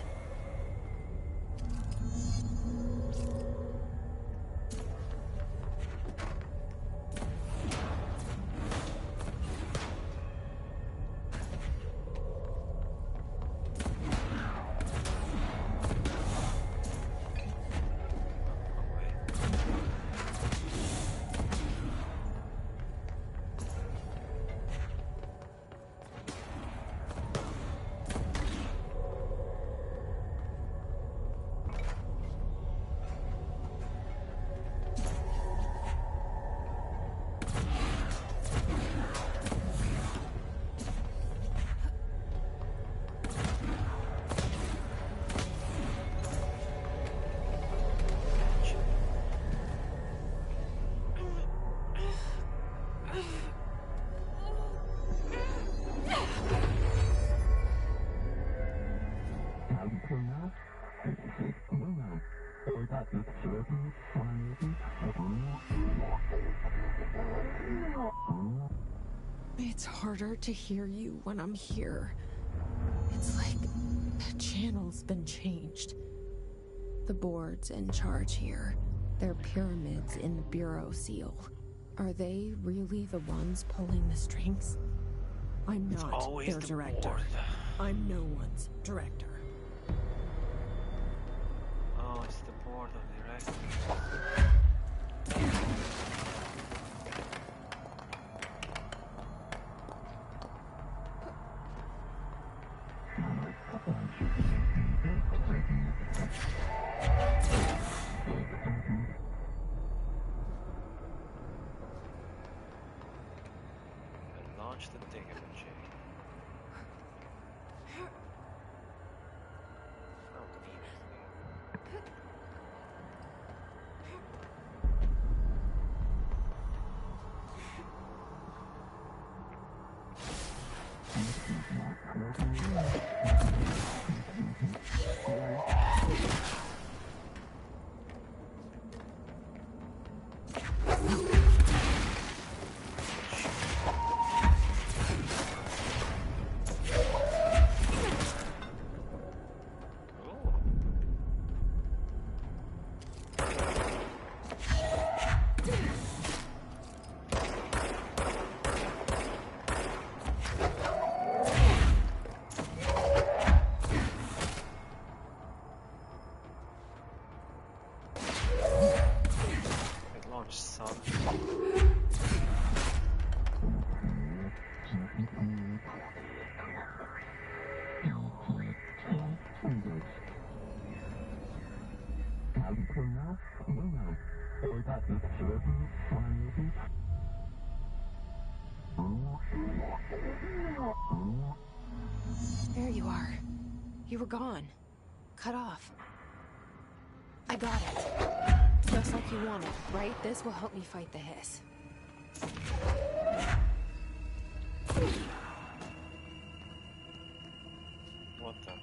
S2: It's harder to hear you when I'm here. It's like the channel's been changed. The board's in charge here. They're pyramids in the Bureau seal. Are they really the ones pulling the strings? I'm not
S1: always
S2: their
S1: the
S2: director.
S1: board.
S2: I'm no one's director.
S1: Oh, it's the board of directors. And launch the thingamajig. How neat. It launched some.
S2: There you are. You were gone. Cut off. I got it. Just like you wanted, right? This will help me fight the hiss.
S1: What the?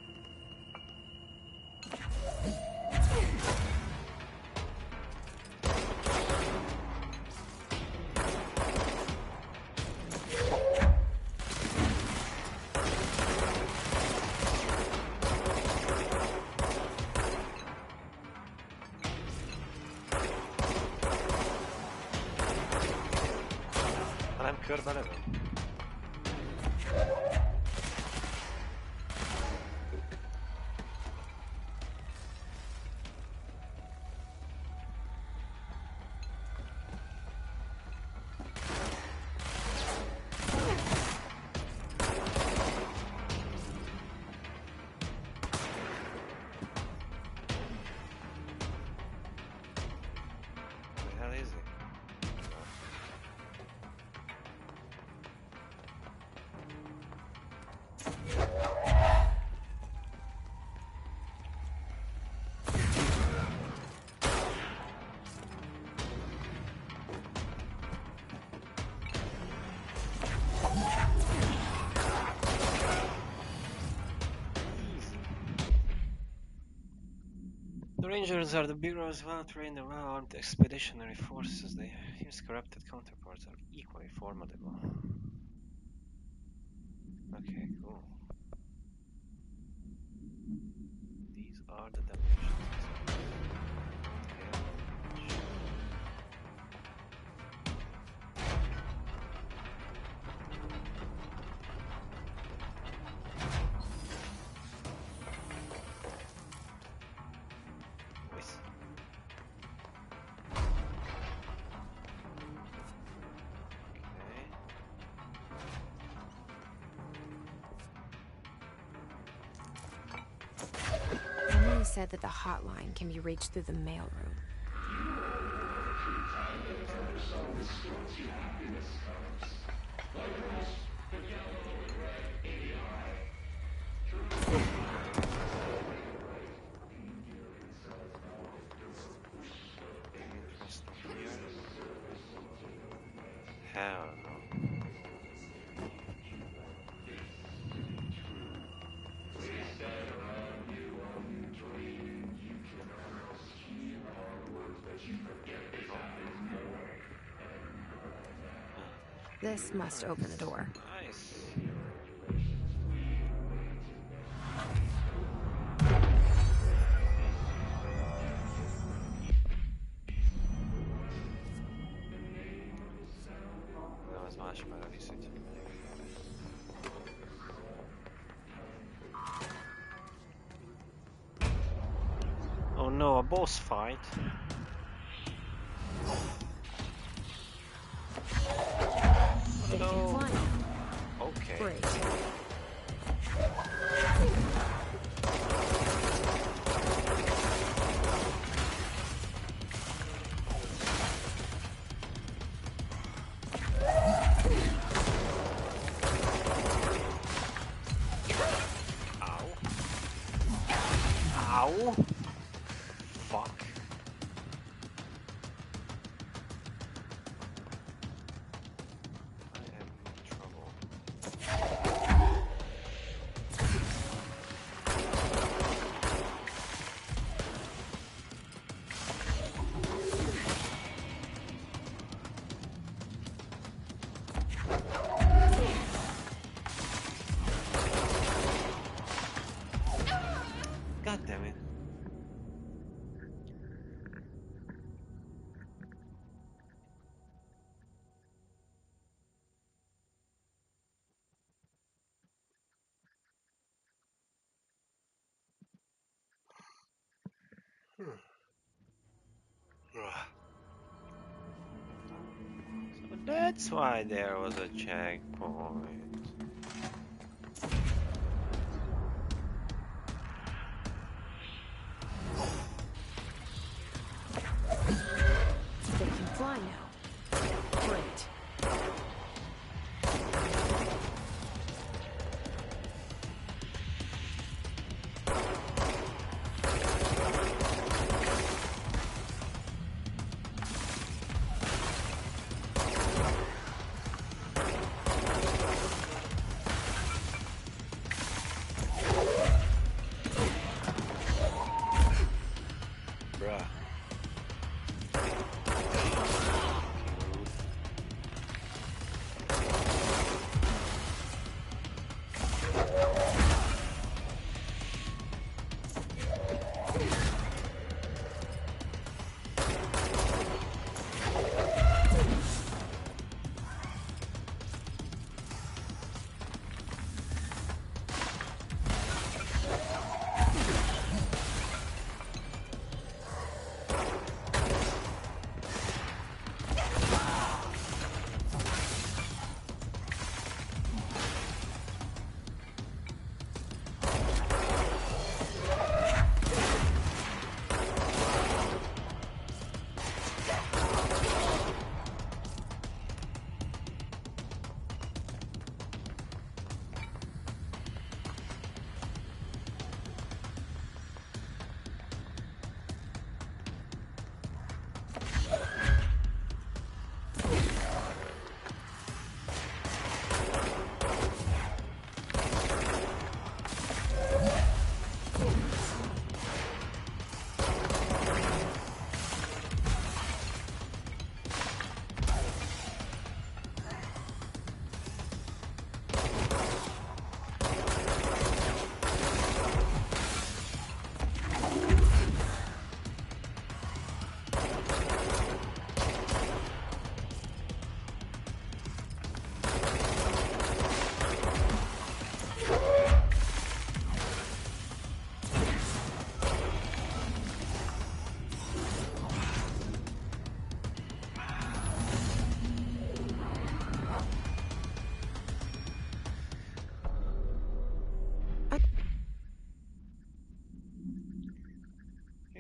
S1: Nem körbe lövöm? The Rangers are the Bureau's well-trained and well-armed expeditionary forces. His corrupted counterparts are equally formidable. Okay, cool. These are the dimensions.
S2: Said that the hotline can be reached through the mailroom.
S1: Hell no.
S2: This must open the door.
S1: Nice. No, ez más már visz, hogy megyek erre. Oh no, a boss fight.
S2: No.
S1: Okay.
S2: Great.
S1: Ow. Fuck. I am in trouble. God damn it. So that's why there was a checkpoint.
S2: They can fly now. Great.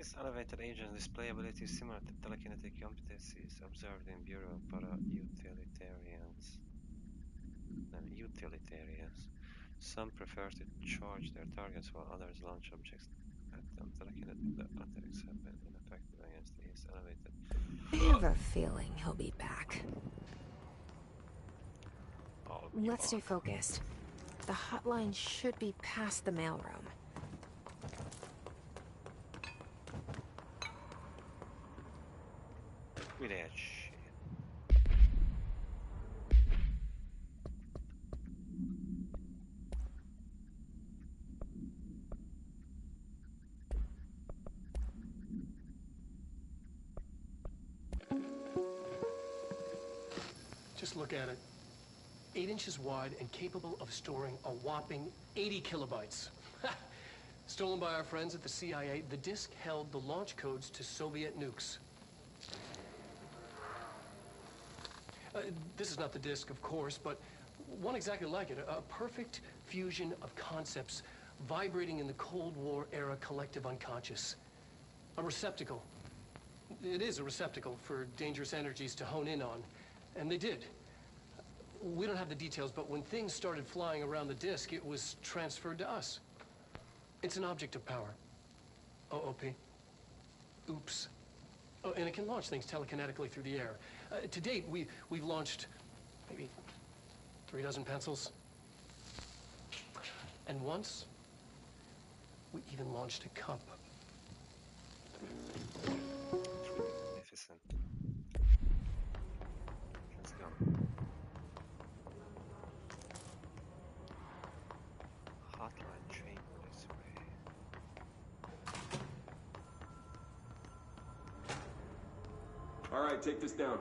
S1: These elevated agents display abilities similar to telekinetic competencies observed in Bureau para-utilitarians. Some prefer to charge their targets while others launch objects at them. Telekinetic attacks have been ineffective against these elevated.
S2: I have a feeling he'll be back. Let's stay focused. The hotline should be past the mailroom.
S1: With that shit.
S4: Just look at it. 8 inches wide and capable of storing a whopping 80 kilobytes. Stolen by our friends at the CIA, the disk held the launch codes to Soviet nukes. This is not the disk, of course, but one exactly like it. A perfect fusion of concepts vibrating in the Cold War era collective unconscious. A receptacle. It is a receptacle for dangerous energies to hone in on. And they did. We don't have the details, but when things started flying around the disk, it was transferred to us. It's an object of power. OOP. Oops. Oh, and it can launch things telekinetically through the air. To date, we've launched maybe 3 dozen pencils. And once, we even launched a cup.
S1: Magnificent. Let's go. Hotline train this way.
S8: All right, take this down.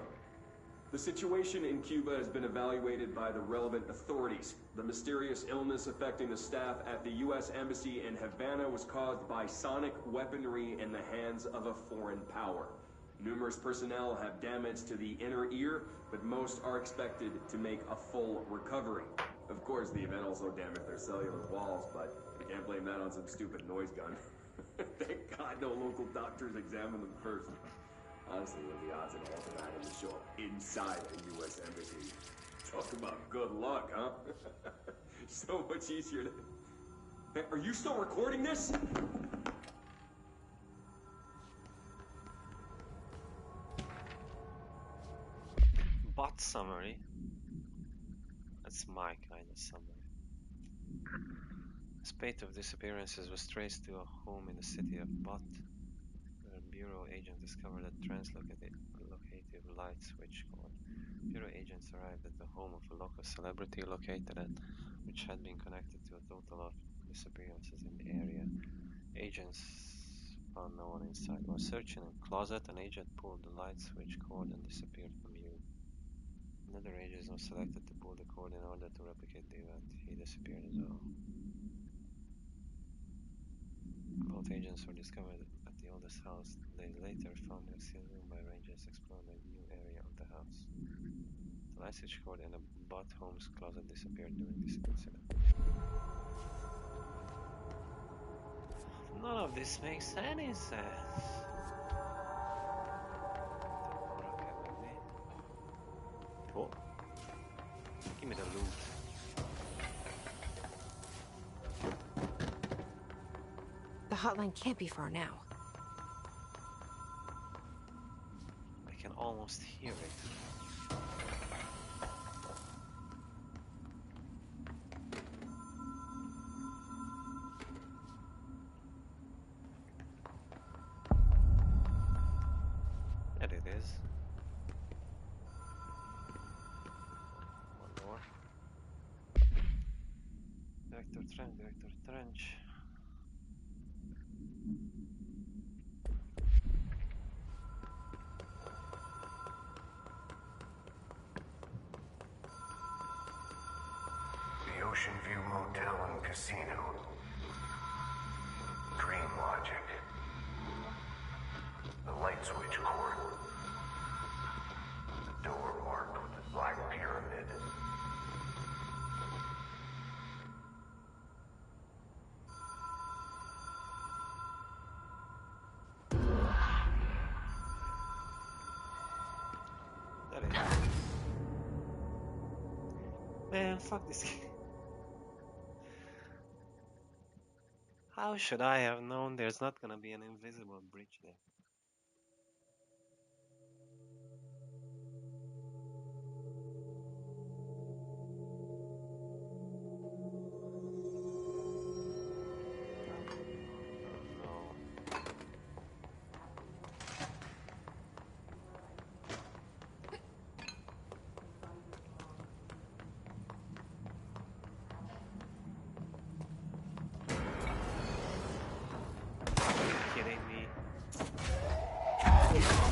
S8: The situation in Cuba has been evaluated by the relevant authorities. The mysterious illness affecting the staff at the U.S. Embassy in Havana was caused by sonic weaponry in the hands of a foreign power. Numerous personnel have damage to the inner ear, but most are expected to make a full recovery. Of course, the event also damaged their cellular walls, but we can't blame that on some stupid noise gun. Thank God no local doctors examined them first. Honestly, what are the odds that all of that will show up inside a U.S. embassy? Talk about good luck, huh? So much easier to... Hey, are you still recording this?
S1: Bot summary. That's my kind of summary. A spate of disappearances was traced to a home in the city of Bot. The Bureau agent discovered a translocative light switch cord. Bureau agents arrived at the home of a local celebrity located at, which had been connected to a total of disappearances in the area. Agents found no one inside. While searching a closet, an agent pulled the light switch cord and disappeared from view. Another agent was selected to pull the cord in order to replicate the event. He disappeared as well. Both agents were discovered at the oldest house. Days later, found in a sealed room by rangers exploring a new area of the house. The light switch cord in a Bot Home's closet disappeared during this incident. None of this makes any sense. Oh. Give me the loot.
S2: The hotline can't be far now.
S1: I can almost hear it. There it is. One more. Director Trench.
S5: The Ocean View Motel and Casino. Dream Logic. The light switch cord. The door marked with the black pyramid.
S1: Man, fuck this game. How should I have known there's not gonna be an invisible bridge there? Kidding me? Outta here.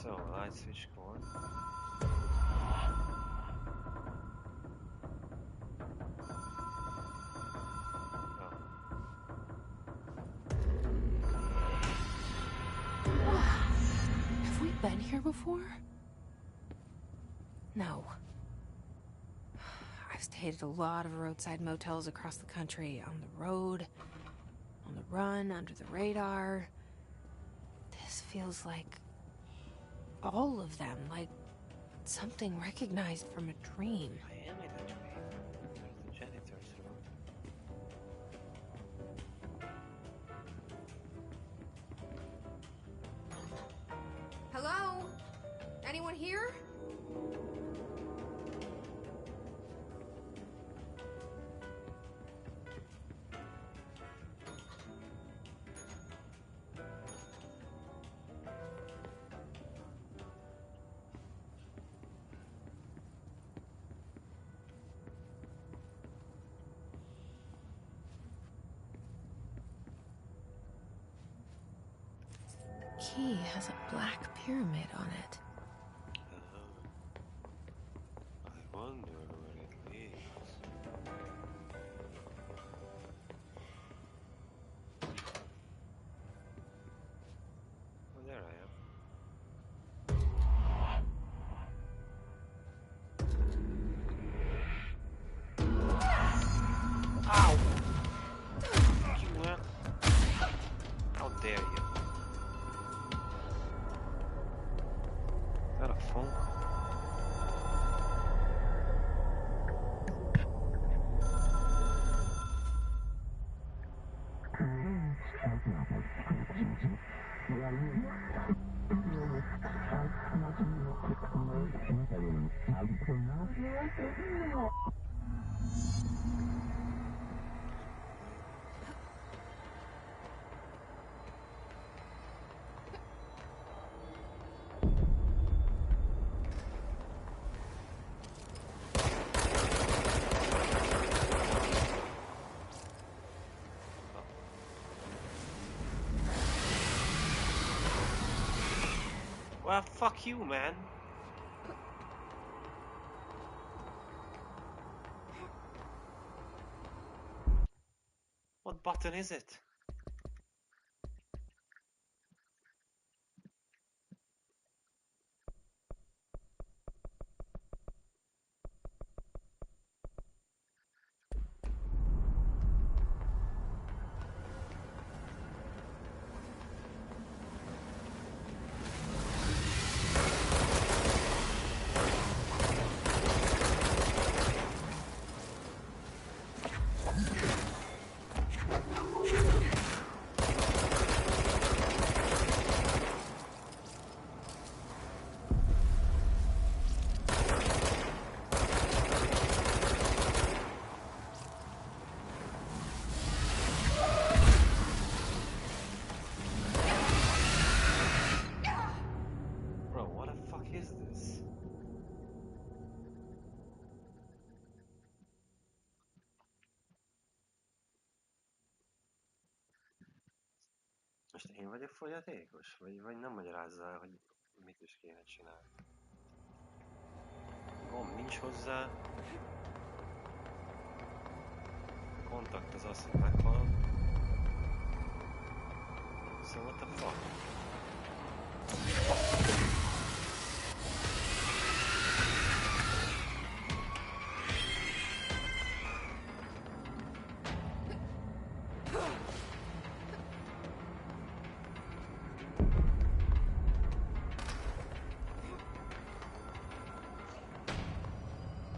S1: So, light switch cord.
S2: Have we been here before? No. I've stayed at a lot of roadside motels across the country, on the road, on the run, under the radar. This feels like all of them, like something recognized from a dream.
S1: I am in a dream. There's the janitor's room.
S7: Hello? Anyone here?
S2: Key has a black pyramid on it.
S1: I wonder where it leads. Oh, there I am. Ow! You man. How dare you? Is that a phone call? Well, fuck you, man. What button is it? Bro, what the fuck is this? Most én vagyok fogyatékos? Vagy nem magyarázza el, hogy mit is kéne csinálni? Gomb nincs hozzá. kontakt az az, hogy meghalom. So what the fuck?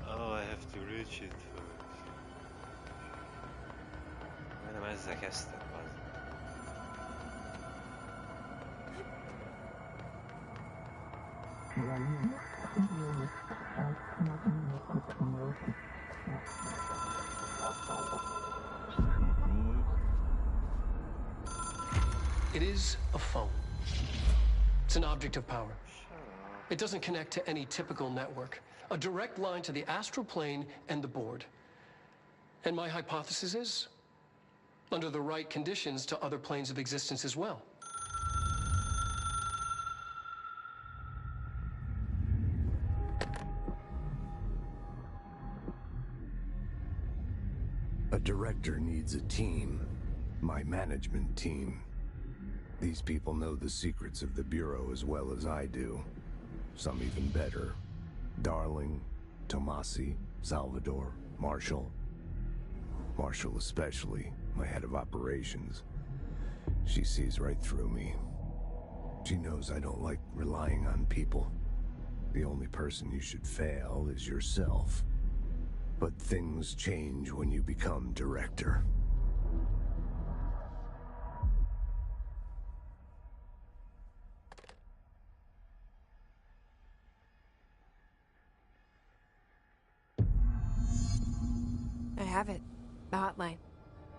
S1: Oh, I have to reach it first. Majdnem ezzel kezdtem, az.
S4: It is a phone. It's an object of power. It doesn't connect to any typical network. A direct line to the astral plane and the board. And my hypothesis is, under the right conditions, to other planes of existence as well.
S9: A director needs a team. My management team. These people know the secrets of the Bureau as well as I do. Some even better. Darling, Tomasi, Salvador, Marshall. Marshall especially, my head of operations. She sees right through me. She knows I don't like relying on people. The only person you should fail is yourself. But things change when you become director.
S2: I have it. The hotline.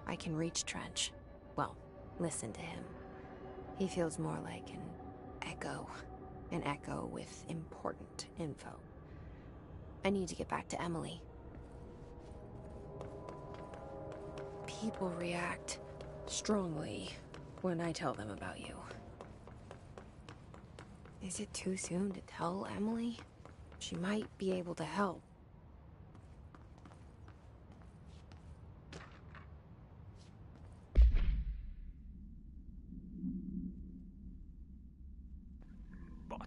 S2: I can reach Trench. Well, listen to him. He feels more like an echo. An echo with important info. I need to get back to Emily. People react strongly when I tell them about you. Is it too soon to tell Emily? She might be able to help.
S1: But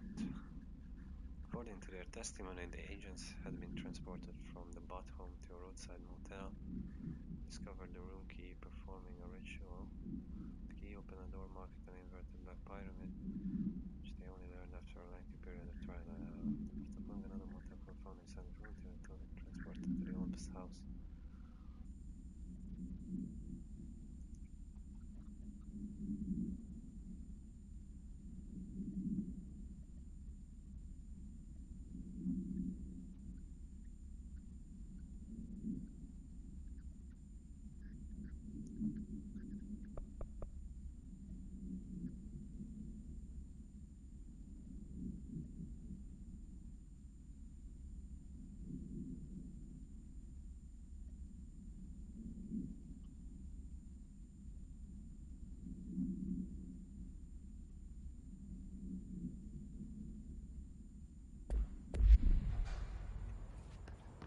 S1: according to their testimony, the agents had been transported from the bot home to a roadside motel, discovered the room key performing a ritual. The key opened a door marked an inverted black pyramid, which they only learned after a lengthy period of trial. Among another motel call found inside the room, transported to the Olympus house.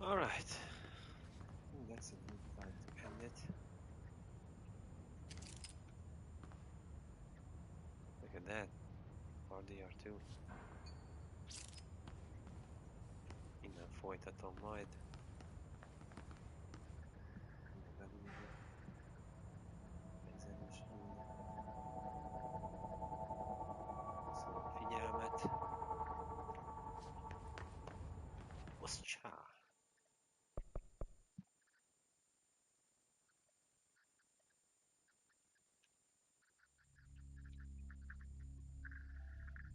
S1: Alright. I think that's a good time to end it. Look at that. RDR2. Innen folytatom majd.